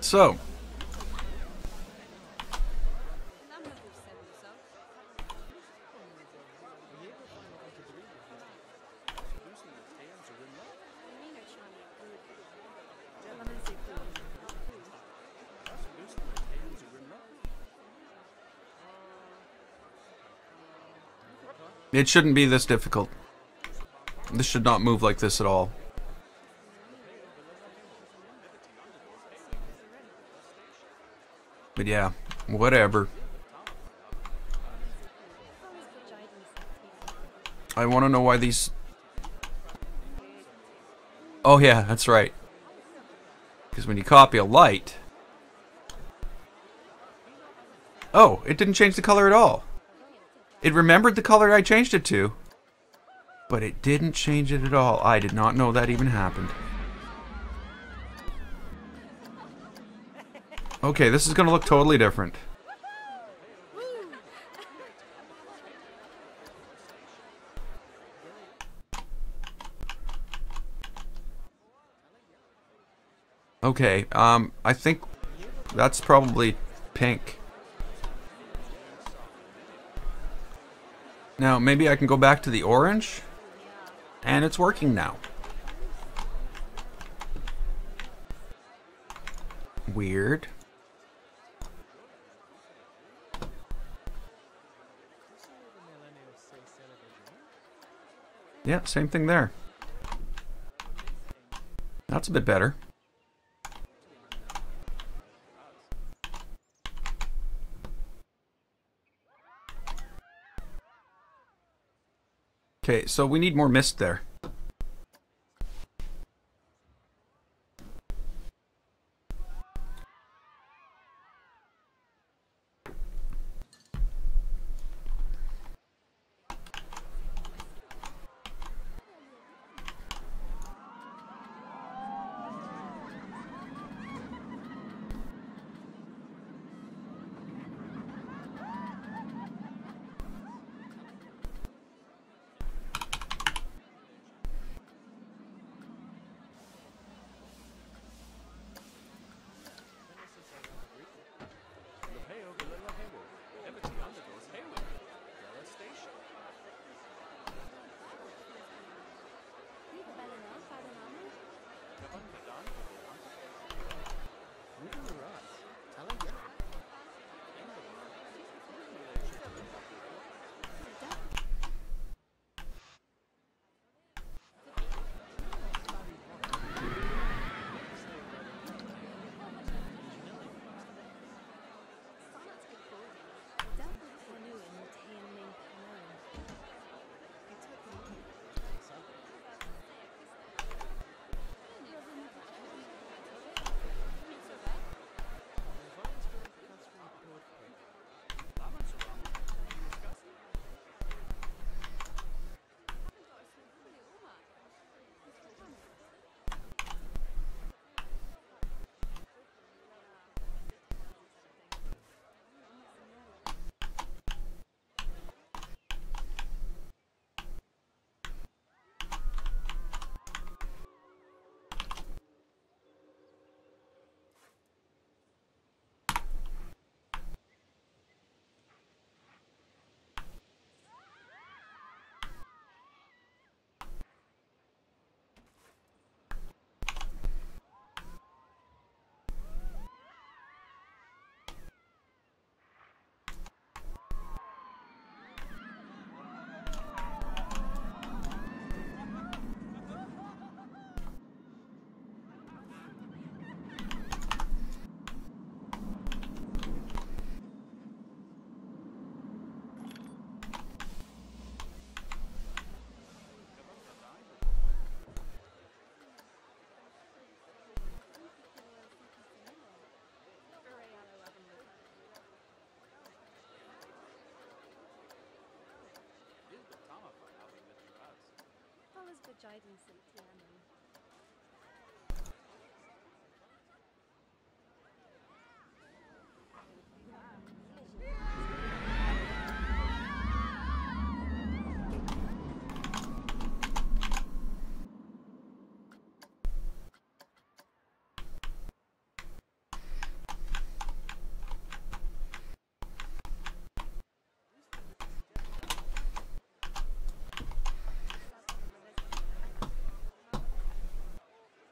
So, it shouldn't be this difficult. This should not move like this at all. But yeah, whatever. I want to know why these... Oh yeah, that's right. Because when you copy a light... Oh, it didn't change the color at all. It remembered the color I changed it to. But it didn't change it at all. I did not know that even happened. Okay, this is going to look totally different. Okay, I think that's probably pink. Now, maybe I can go back to the orange. And it's working now. Weird. Yeah, same thing there. That's a bit better. Okay, so we need more mist there.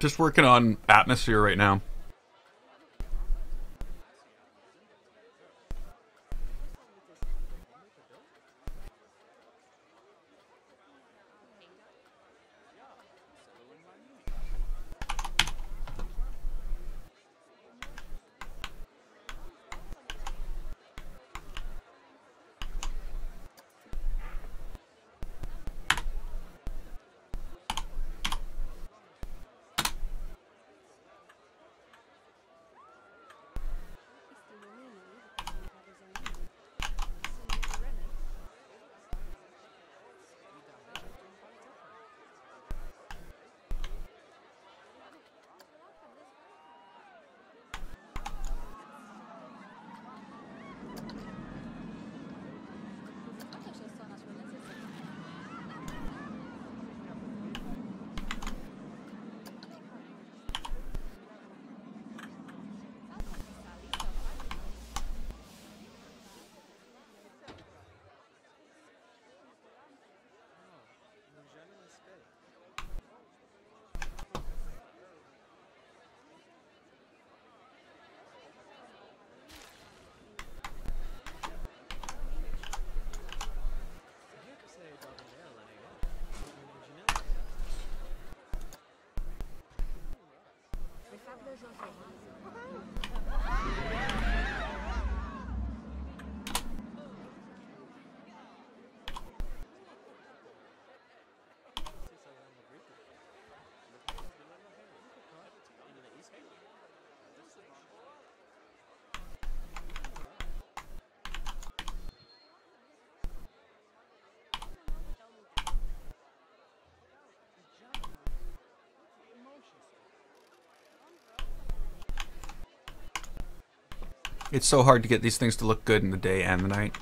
Just working on atmosphere right now. It's so hard to get these things to look good in the day and the night.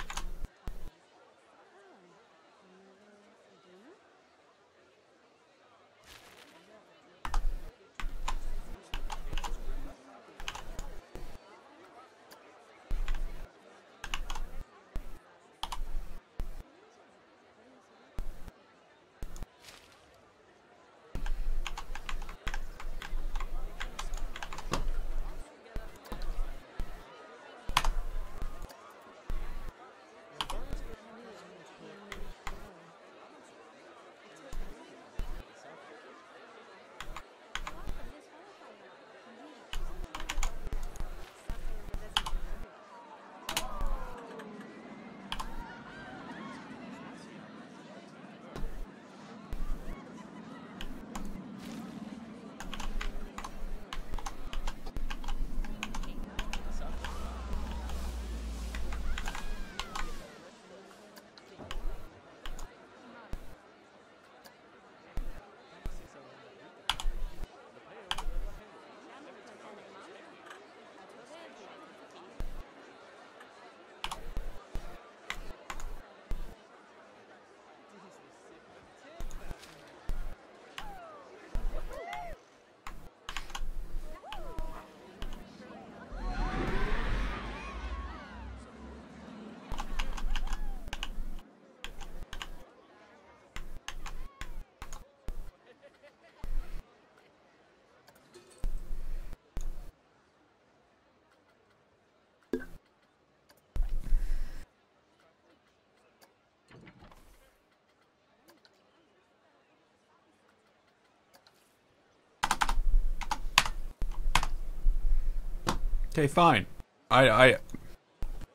Okay, fine.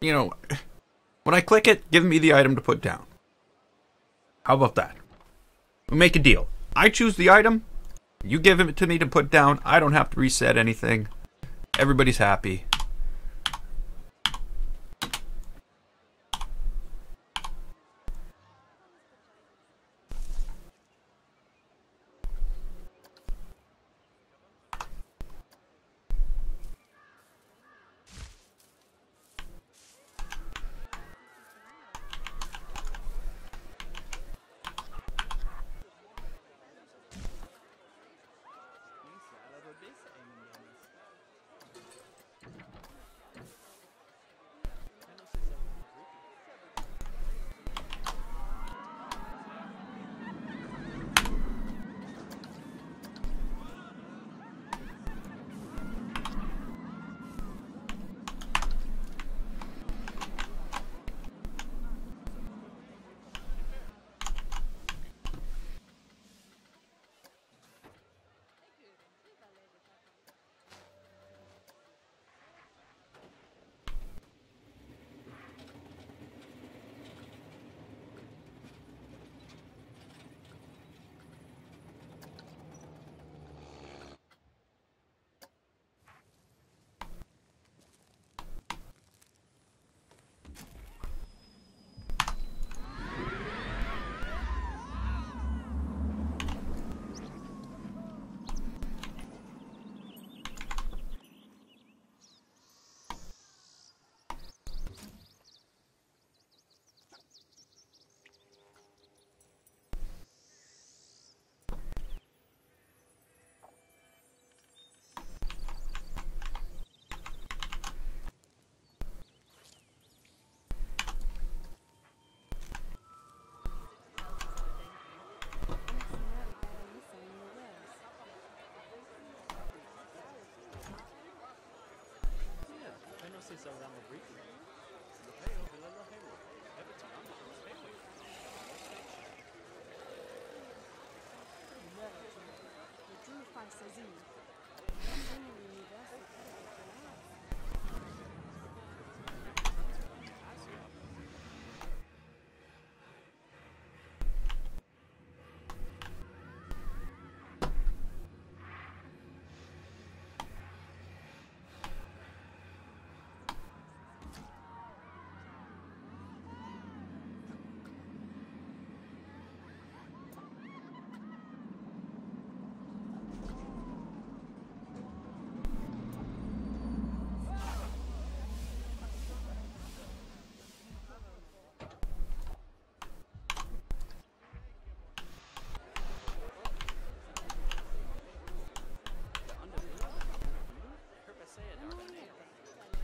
You know, when I click it, give me the item to put down. How about that? We make a deal. I choose the item, you give it to me to put down, I don't have to reset anything. Everybody's happy.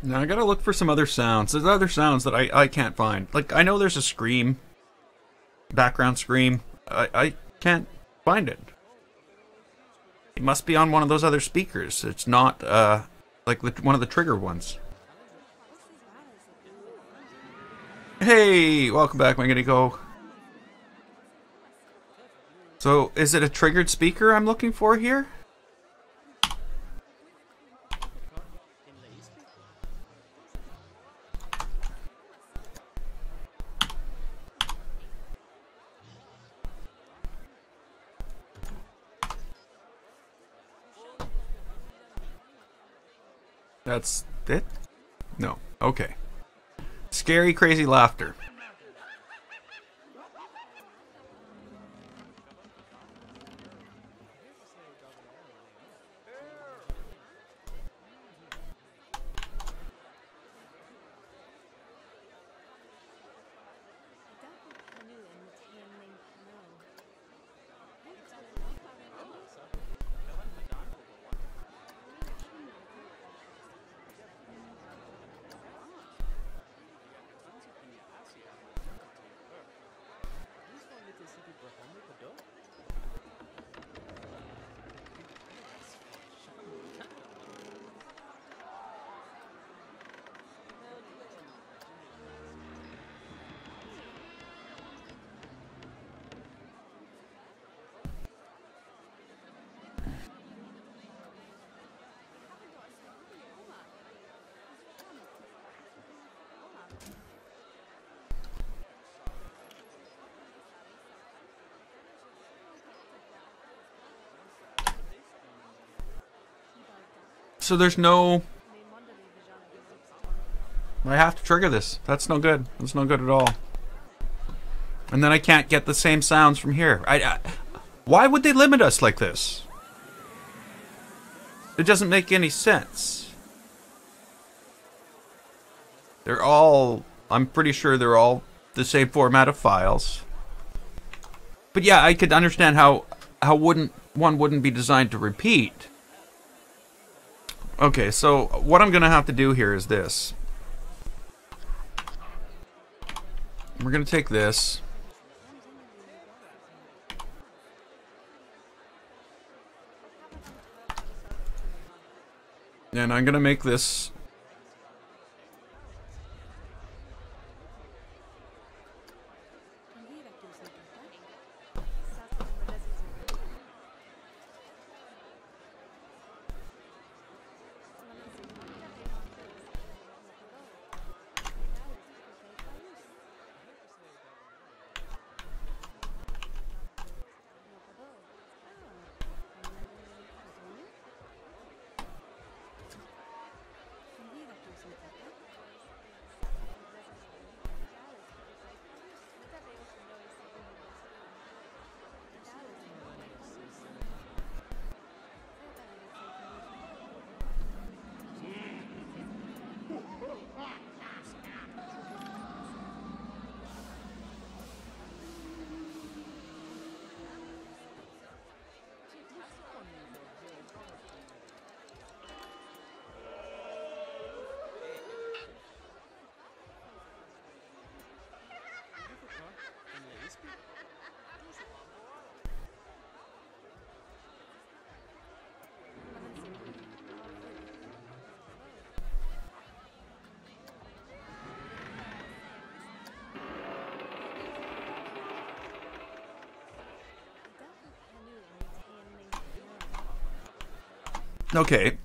Now I gotta look for some other sounds. There's other sounds that I can't find. Like, I know there's a scream. Background scream. I can't find it. It must be on one of those other speakers. It's not, like one of the trigger ones. Hey, welcome back, Go. So, is it a triggered speaker I'm looking for here? That's it? No. Okay. Scary, crazy laughter. So there's no... I have to trigger this. That's no good. That's no good at all. And then I can't get the same sounds from here. Why would they limit us like this? It doesn't make any sense. They're all... I'm pretty sure they're all the same format of files. But yeah, I could understand how one wouldn't be designed to repeat. Okay, so what I'm going to have to do here is this. We're going to take this. And I'm going to make this... Okay.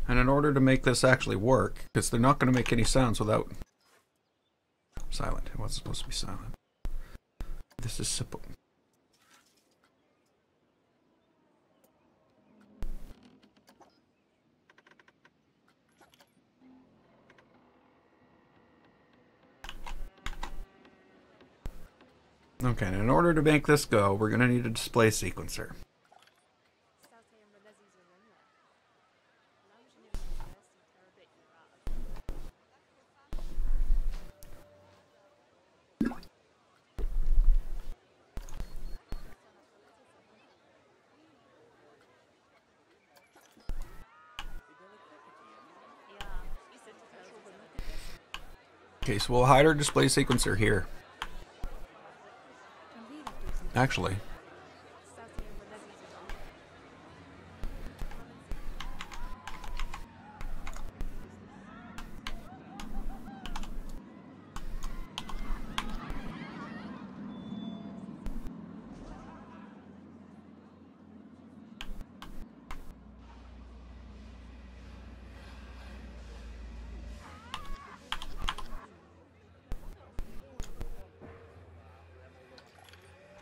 And in order to make this actually work, because they're not going to make any sounds without... Silent. It wasn't supposed to be silent. This is simple. Okay, and in order to make this go, we're going to need a display sequencer. Okay, so we'll hide our display sequencer here. Actually.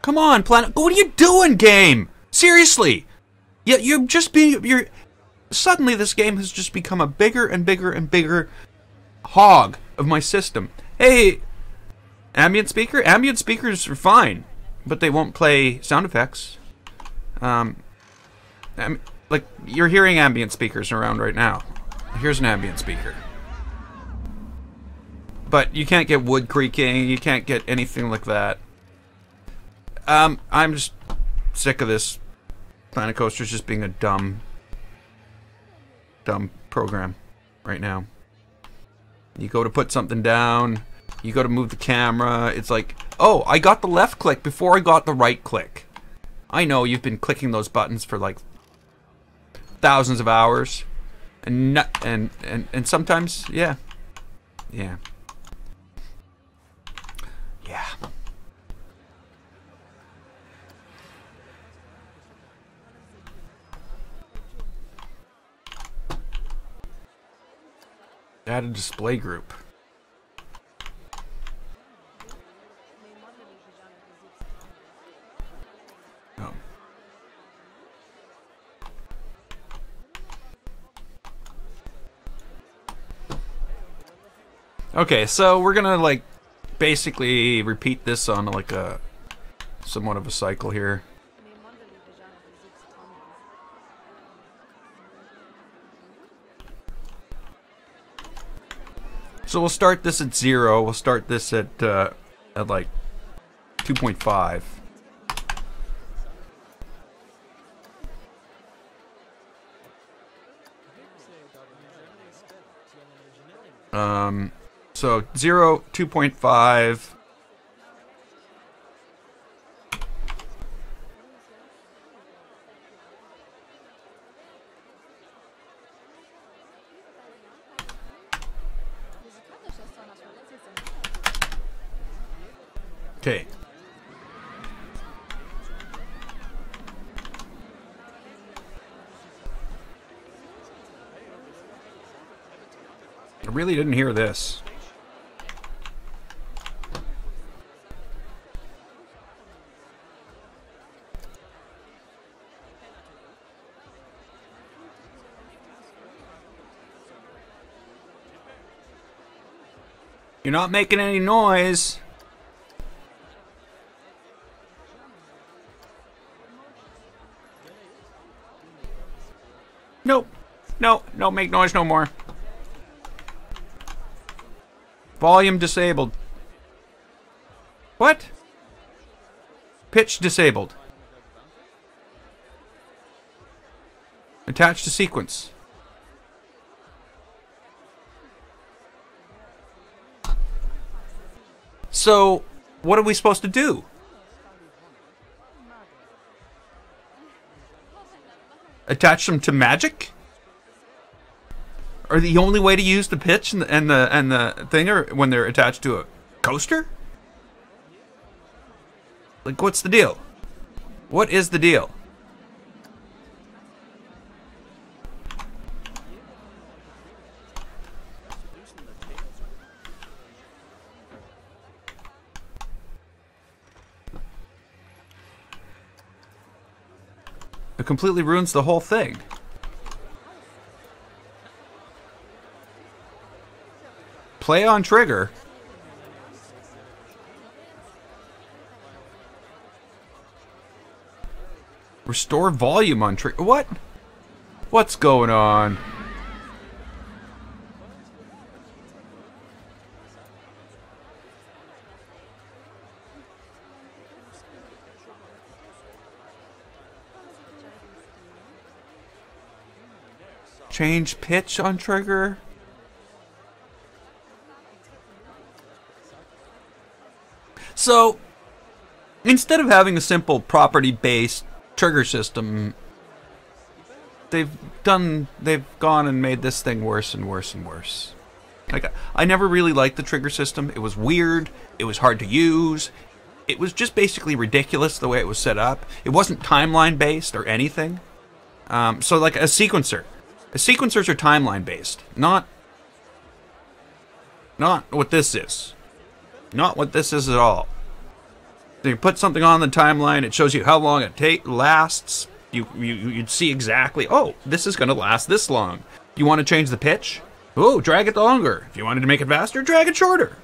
Come on, Planet. What are you doing, game? Seriously. You're just being... Suddenly this game has just become a bigger and bigger and bigger hog of my system. Hey, ambient speaker? Ambient speakers are fine, but they won't play sound effects. Like, you're hearing ambient speakers around right now. Here's an ambient speaker. But you can't get wood creaking, you can't get anything like that. I'm just sick of this Planet Coaster's just being a dumb program right now. You go to put something down, you go to move the camera, it's like, oh, I got the left click before I got the right click. I know you've been clicking those buttons for like thousands of hours, and sometimes, yeah. Add a display group. Oh. Okay, so we're gonna like basically repeat this on like a somewhat of a cycle here. So we'll start this at 0. We'll start this at like 2.5. So 0, 2.5. Okay. I really didn't hear this. You're not making any noise. Nope. No, make noise no more. Volume disabled. What? Pitch disabled. Attached to sequence. So, what are we supposed to do? Attach them to magic? Are the only way to use the pitch and the thing are when they're attached to a coaster? Like, what's the deal? What is the deal? It completely ruins the whole thing. Play on trigger. Restore volume on trigger. What? What's going on? Change pitch on trigger. So, instead of having a simple property-based trigger system, they've gone and made this thing worse and worse and worse. Like, I never really liked the trigger system. It was weird. It was hard to use. It was just basically ridiculous the way it was set up. It wasn't timeline-based or anything. So, like a sequencer. Sequencers are timeline-based, not what this is. Not what this is at all. You put something on the timeline, it shows you how long it lasts. You'd see exactly, oh, this is going to last this long. You want to change the pitch? Oh, drag it longer. If you wanted to make it faster, drag it shorter.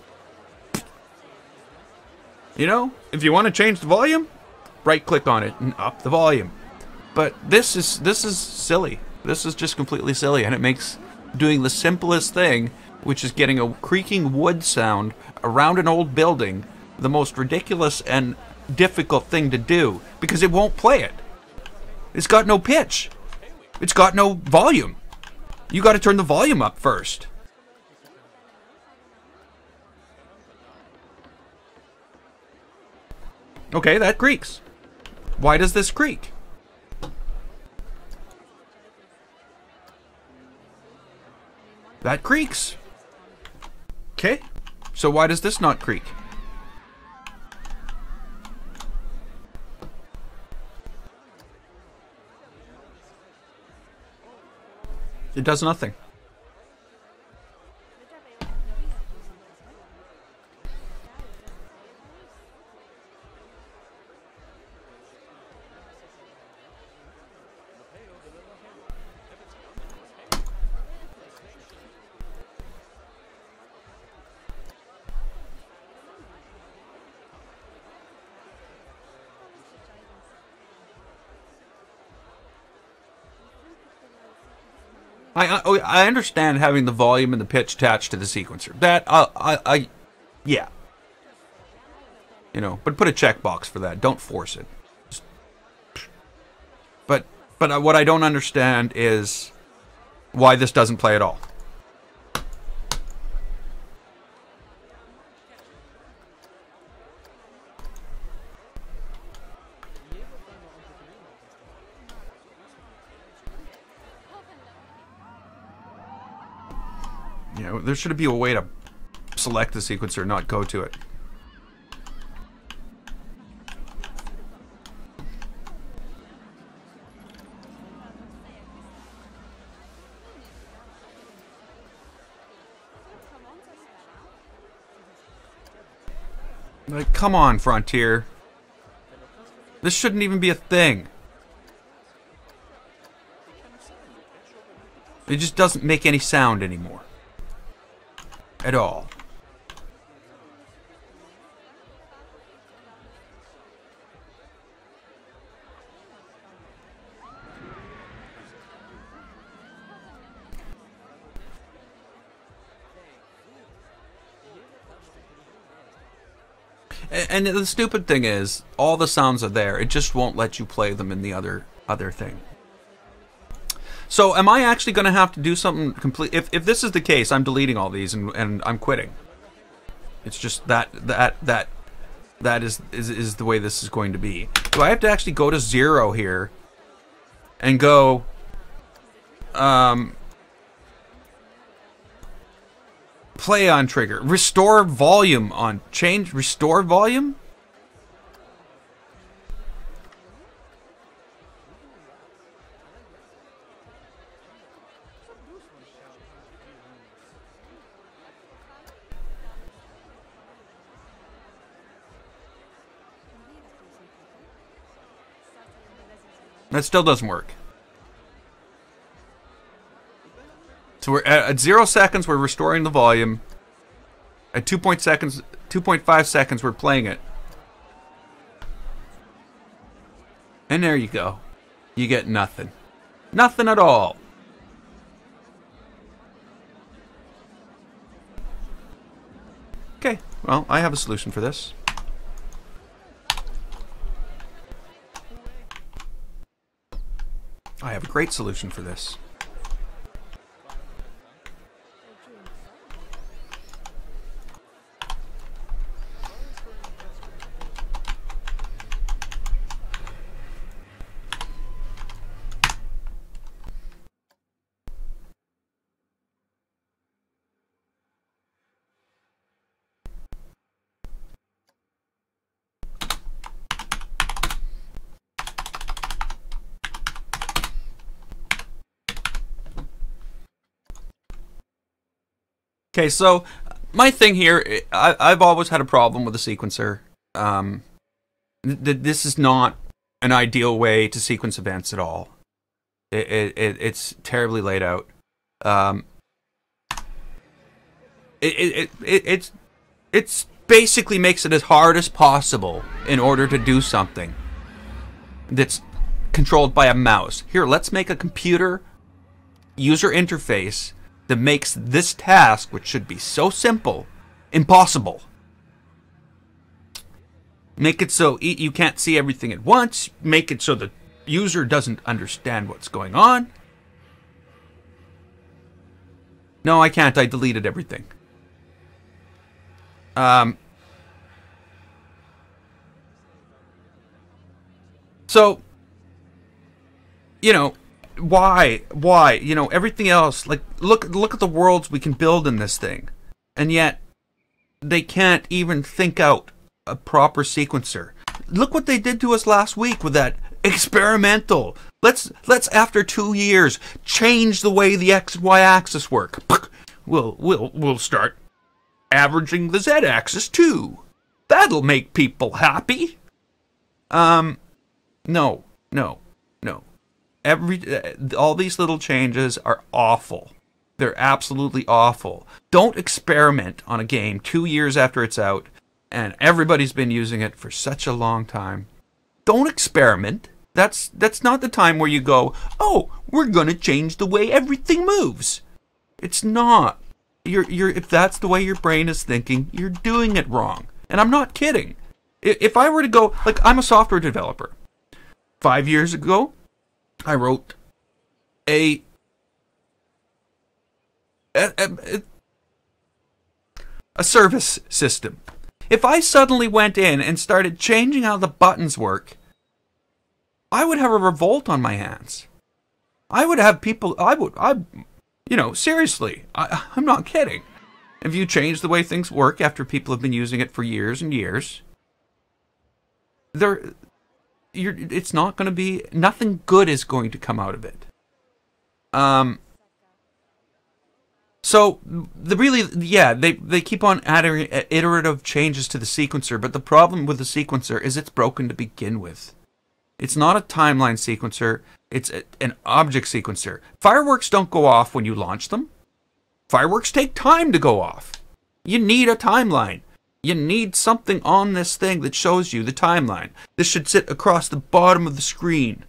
You know, if you want to change the volume, right-click on it and up the volume. But this is silly. This is just completely silly, and it makes doing the simplest thing, which is getting a creaking wood sound around an old building, the most ridiculous and difficult thing to do, because it won't play it. It's got no pitch. It's got no volume. You got to turn the volume up first. Okay, that creaks. Why does this creak? That creaks. Okay, so why does this not creak? It does nothing. I understand having the volume and the pitch attached to the sequencer. That yeah. You know, but put a checkbox for that. Don't force it. But what I don't understand is why this doesn't play at all. You know, there should be a way to select the sequencer, not go to it. Like, come on, Frontier. This shouldn't even be a thing. It just doesn't make any sound anymore. At all. And the stupid thing is, all the sounds are there. It just won't let you play them in the other thing. So am I actually going to have to do something complete? If this is the case, I'm deleting all these and I'm quitting. It's just that is the way this is going to be. Do I have to actually go to 0 here and go play on trigger, restore volume on restore volume? That still doesn't work. So we're at 0 seconds, we're restoring the volume. At 2.5 seconds, we're playing it. And there you go. You get nothing. Nothing at all. Okay, well, I have a solution for this. I have a great solution for this. Okay, so my thing here, I've always had a problem with a sequencer. This is not an ideal way to sequence events at all. It's terribly laid out. It's basically makes it as hard as possible in order to do something that's controlled by a mouse. Here, let's make a computer user interface that makes this task, which should be so simple, impossible. Make it so you can't see everything at once. Make it so the user doesn't understand what's going on. No, I can't. I deleted everything. So, you know, why, you know, everything else, like, look at the worlds we can build in this thing, and yet they can't even think out a proper sequencer. Look what they did to us last week with that experimental. Let's after 2 years change the way the X and Y axis work. We'll start averaging the Z axis too. That'll make people happy. No. All these little changes are awful. They're absolutely awful. Don't experiment on a game 2 years after it's out, and everybody's been using it for such a long time. Don't experiment. That's not the time where you go, oh, we're gonna change the way everything moves. It's not. If that's the way your brain is thinking, you're doing it wrong. And I'm not kidding. If I were to go, like, I'm a software developer. 5 years ago, I wrote a service system. If I suddenly went in and started changing how the buttons work, I would have a revolt on my hands. I would have people, you know, seriously, I'm not kidding. If you change the way things work after people have been using it for years and years, it's not going to be, nothing good is going to come out of it. So they keep on adding iterative changes to the sequencer, but the problem with the sequencer is it's broken to begin with. It's not a timeline sequencer, it's an object sequencer. Fireworks don't go off when you launch them. Fireworks take time to go off. You need a timeline. You need something on this thing that shows you the timeline. This should sit across the bottom of the screen.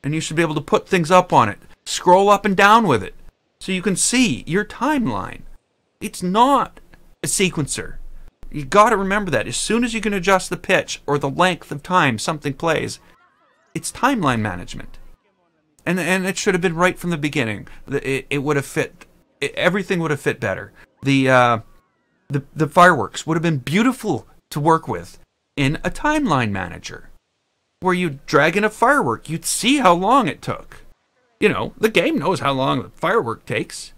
And you should be able to put things up on it. Scroll up and down with it, so you can see your timeline. It's not a sequencer. You got to remember that. As soon as you can adjust the pitch or the length of time something plays, it's timeline management. And it should have been right from the beginning. It would have fit. Everything would have fit better. The fireworks would have been beautiful to work with in a timeline manager, where you drag in a firework. You'd see how long it took. You know, the game knows how long the firework takes.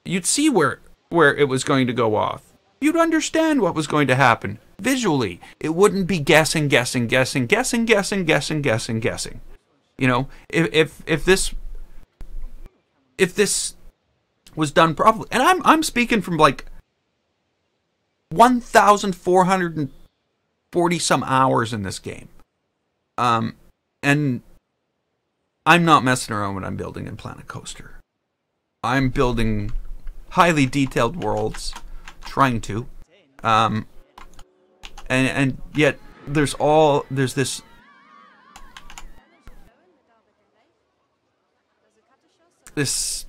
You'd see where it was going to go off. You'd understand what was going to happen visually. It wouldn't be guessing. You know, if this was done properly, and I'm speaking from like 1,440 some hours in this game. And I'm not messing around when I'm building in Planet Coaster. I'm building highly detailed worlds, trying to, and yet there's this. This,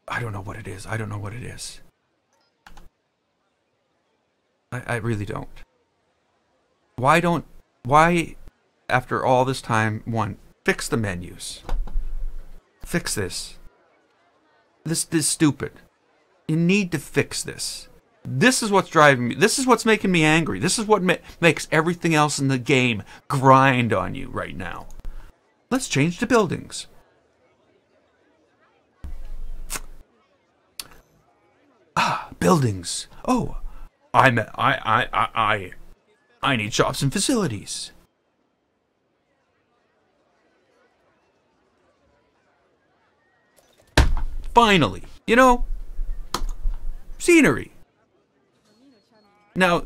I don't know what it is. I don't know what it is. I really don't. Why, after all this time, one, fix the menus. Fix this. This is stupid. You need to fix this. This is what's driving me. This is what's making me angry. This is what makes everything else in the game grind on you right now. Let's change the buildings. Buildings. Oh, I need shops and facilities. Finally, you know, scenery. Now,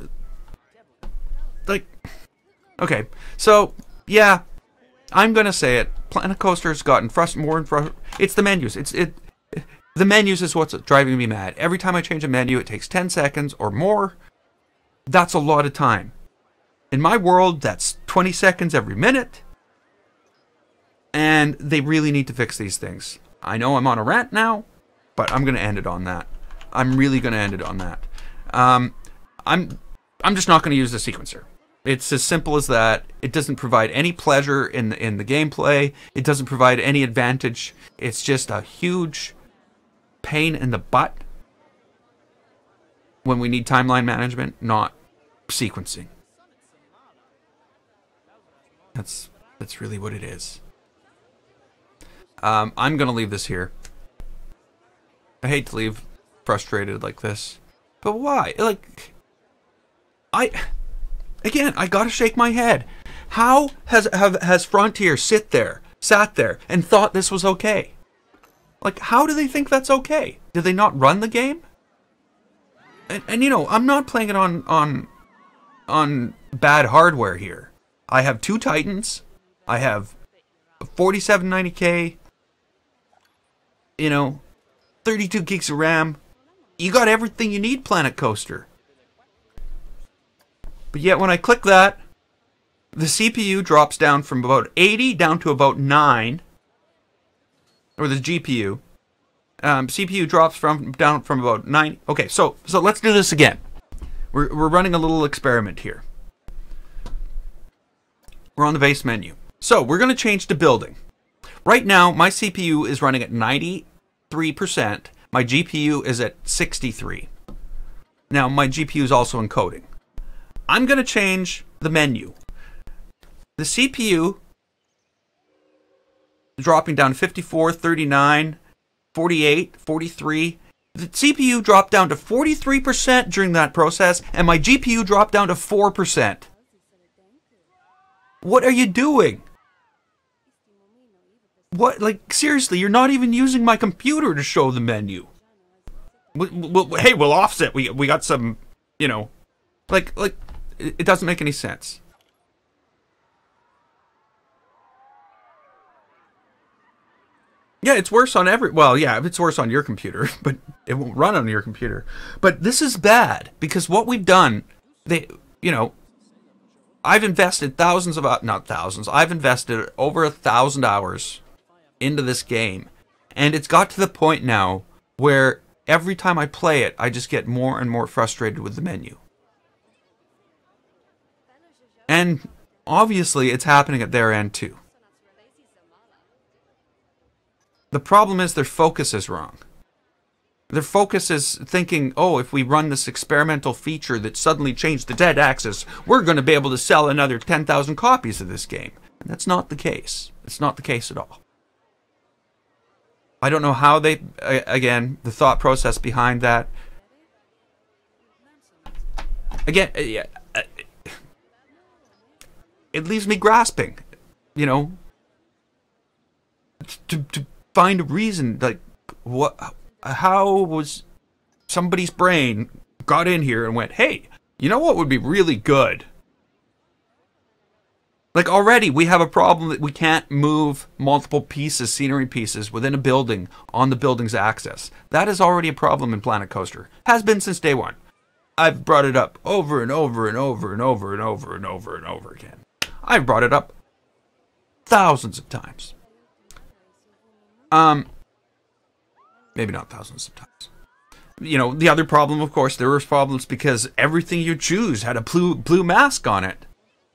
like, okay, so yeah, I'm gonna say it. Planet Coaster's gotten more and frustrated. It's the menus. The menus is what's driving me mad. Every time I change a menu, it takes 10 seconds or more. That's a lot of time. In my world, that's 20 seconds every minute. And they really need to fix these things. I know I'm on a rant now, but I'm going to end it on that. I'm really going to end it on that. I'm just not going to use the sequencer. It's as simple as that. It doesn't provide any pleasure in the gameplay. It doesn't provide any advantage. It's just a huge pain in the butt when we need timeline management, not sequencing. That's really what it is. I'm gonna leave this here. I hate to leave frustrated like this, but why? Like, I gotta shake my head. How has Frontier sat there and thought this was okay? Like, how do they think that's okay? Do they not run the game? And you know, I'm not playing it on bad hardware here. I have 2 Titans. I have a 4790K. You know, 32 gigs of RAM. You got everything you need, Planet Coaster. But yet when I click that, the CPU drops down from about 80 down to about 9. Or the GPU. CPU drops down from about 9. Okay, so let's do this again. We're running a little experiment here. We're on the base menu. So we're going to change to building. Right now, my CPU is running at 93%. My GPU is at 63%. Now, my GPU is also encoding. I'm going to change the menu. The CPU dropping down to 54, 39, 48, 43. The CPU dropped down to 43% during that process, and my GPU dropped down to 4%. What are you doing? What, like, seriously, you're not even using my computer to show the menu. Hey, we'll offset. We got some, you know, like, it doesn't make any sense. Yeah, it's worse on well, yeah, it's worse on your computer, but it won't run on your computer. But this is bad, because what we've done, you know, I've invested I've invested over 1,000 hours into this game, and it's got to the point now where every time I play it, I just get more and more frustrated with the menu. And obviously, it's happening at their end too. The problem is their focus is wrong. Their focus is thinking, oh, if we run this experimental feature that suddenly changed the dead axis, we're going to be able to sell another 10,000 copies of this game. And that's not the case. It's not the case at all. I don't know how they, again, the thought process behind that. Again, it leaves me grasping, you know, to find a reason, like, how was somebody's brain got in here and went, hey, you know what would be really good? Like already we have a problem that we can't move multiple pieces, scenery pieces within a building on the building's axis. That is already a problem in Planet Coaster. Has been since day one. I've brought it up over and over and over and over and over and over and over again. I've brought it up thousands of times. Maybe not thousands of times. You know, the other problem, of course, there was problems because everything you choose had a blue mask on it.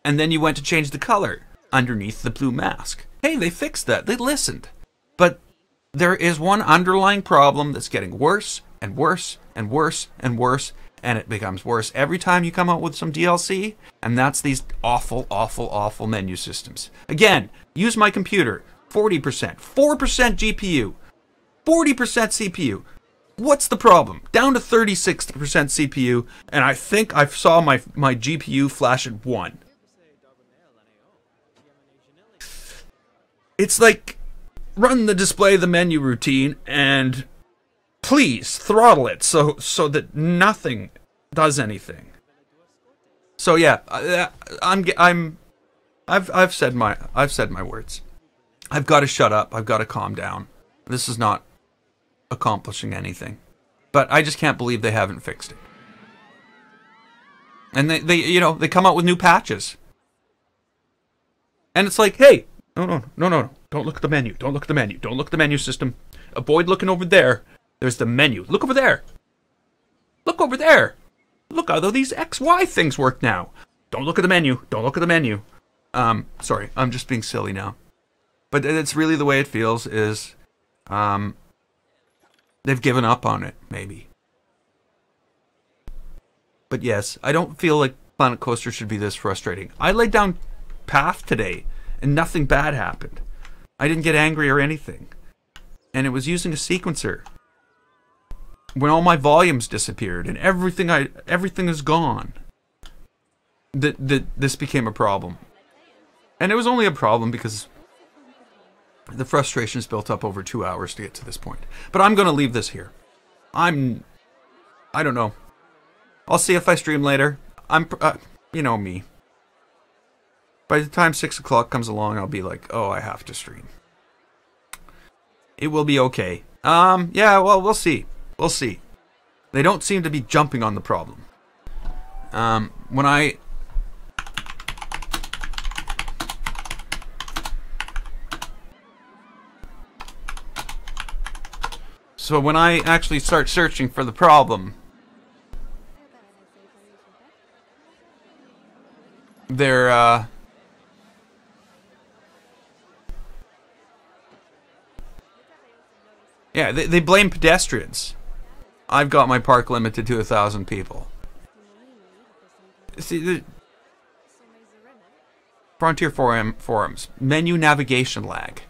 And then you went to change the color underneath the blue mask. Hey, they fixed that. They listened. But there is one underlying problem that's getting worse and worse and worse and worse. And it becomes worse every time you come out with some DLC. And that's these awful, awful, awful menu systems. Again, use my computer. 40%. 4% GPU. 40% CPU. What's the problem? Down to 36% CPU. And I think I saw my GPU flash at 1. It's like, run the display the menu routine and please throttle it so that nothing does anything. So yeah, I've said my words. I've got to shut up. I've got to calm down. This is not accomplishing anything. But I just can't believe they haven't fixed it. And they come out with new patches. And it's like, hey, no. Don't look at the menu. Don't look at the menu. Don't look at the menu system. Avoid looking over there. There's the menu. Look over there. Look over there. Look how these XY things work now. Don't look at the menu. Don't look at the menu. Sorry, I'm just being silly now. But it's really the way it feels is, they've given up on it, maybe. But yes, I don't feel like Planet Coaster should be this frustrating. I laid down Path today, and nothing bad happened. I didn't get angry or anything. And it was using a sequencer. When all my volumes disappeared, and everything is gone. This became a problem. And it was only a problem because the frustration's built up over 2 hours to get to this point. But I'm going to leave this here. I don't know. I'll see if I stream later. You know me. By the time 6 o'clock comes along, I'll be like, oh, I have to stream. It will be okay. Yeah, well, we'll see. We'll see. They don't seem to be jumping on the problem. So when I actually start searching for the problem, they're, yeah, they blame pedestrians. I've got my park limited to 1,000 people. See, the Frontier forums, menu navigation lag.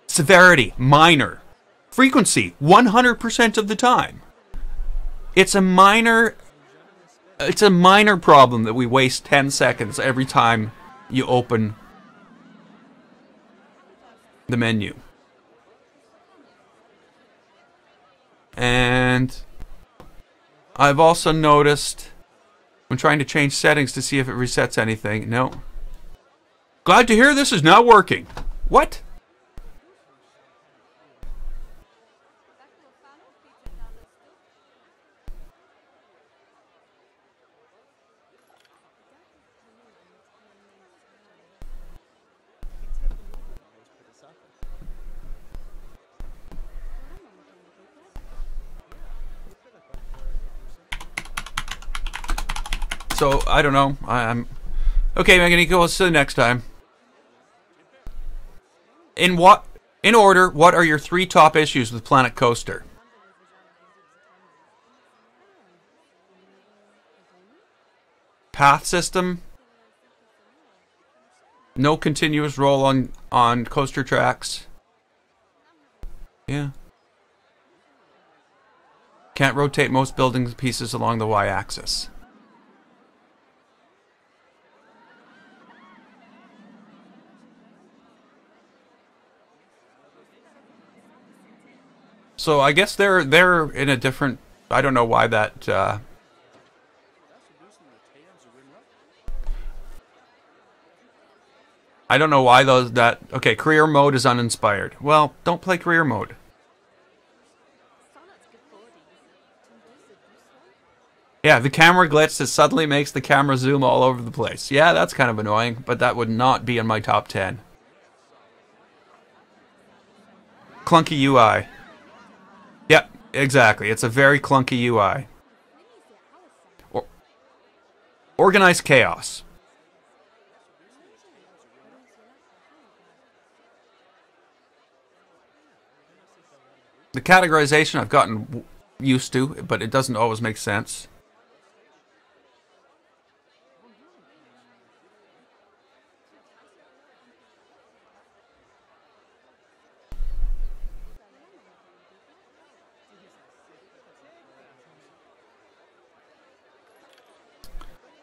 Severity, minor. Frequency, 100% of the time. It's a minor problem that we waste 10 seconds every time you open the menu. And I've also noticed when trying to change settings to see if it resets anything. No. Glad to hear this is now working. What? So, I don't know. I'm... Okay, Meganico, we'll see you next time. In order, what are your 3 top issues with Planet Coaster? Path system. No continuous roll on coaster tracks. Yeah. Can't rotate most building pieces along the Y-axis. So I guess they're in a different... I don't know why that... I don't know why okay, career mode is uninspired. Well, don't play career mode. Yeah, the camera glitch that suddenly makes the camera zoom all over the place. Yeah, that's kind of annoying, but that would not be in my top 10. Clunky UI. Yep, exactly. It's a very clunky UI. Organized chaos. The categorization I've gotten used to, but it doesn't always make sense.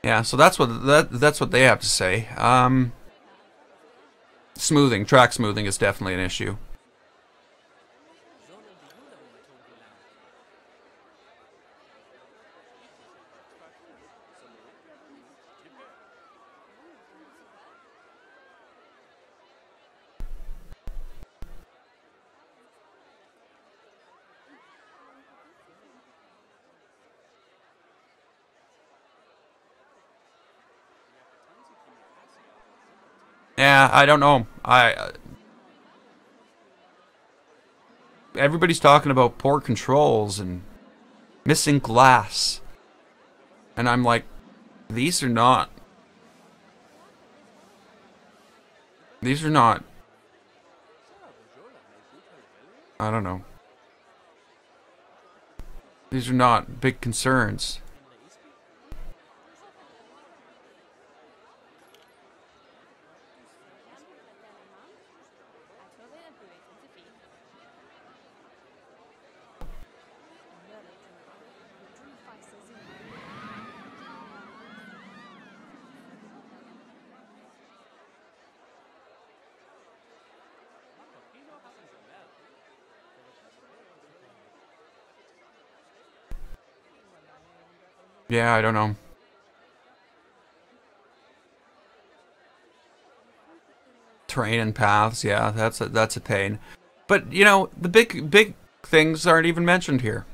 Yeah, so that's what they have to say. Smoothing, track smoothing is definitely an issue. Yeah, I don't know. Everybody's talking about poor controls and missing glass. And I'm like, these are not. I don't know. These are not big concerns. Yeah, I don't know. Terrain and paths, yeah, that's a pain. But you know, the big things aren't even mentioned here.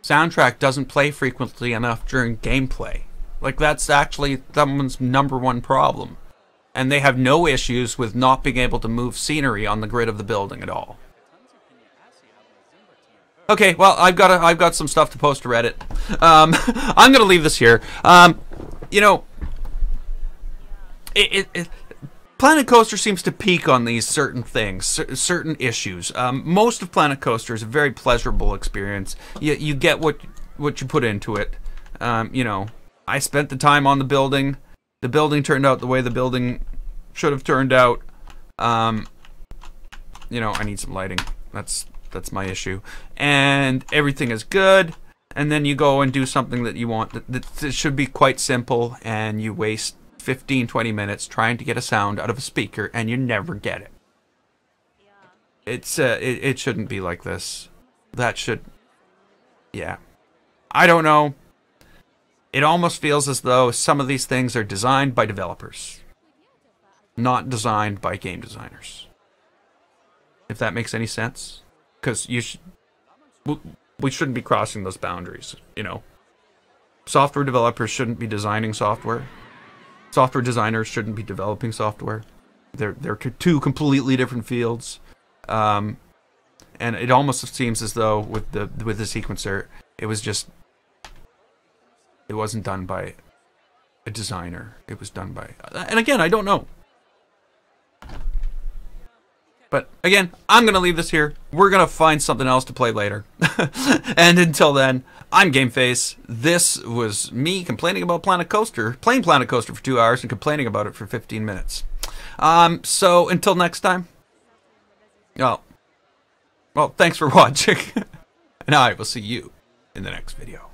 Soundtrack doesn't play frequently enough during gameplay. Like, that's actually someone's #1 problem. And they have no issues with not being able to move scenery on the grid of the building at all. Okay, well, I've got some stuff to post to Reddit. I'm gonna leave this here. You know, Planet Coaster seems to peak on these certain things, certain issues. Most of Planet Coaster is a very pleasurable experience. You get what you put into it. You know, I spent the time on the building. The building turned out the way the building should have turned out. You know, I need some lighting. That's my issue. And everything is good. And then you go and do something that you want. That should be quite simple, and you waste 15-20 minutes trying to get a sound out of a speaker, and you never get it. It shouldn't be like this. That should, yeah. I don't know. It almost feels as though some of these things are designed by developers, not designed by game designers. If that makes any sense, because we shouldn't be crossing those boundaries. You know, software developers shouldn't be designing software. Software designers shouldn't be developing software. They're two completely different fields, and it almost seems as though with the sequencer, it wasn't done by a designer. It was done by, and again, I don't know. But again, I'm gonna leave this here. We're gonna find something else to play later. And until then, I'm GameFace. This was me complaining about Planet Coaster, playing Planet Coaster for 2 hours and complaining about it for 15 minutes. So until next time. Well, thanks for watching. And I will see you in the next video.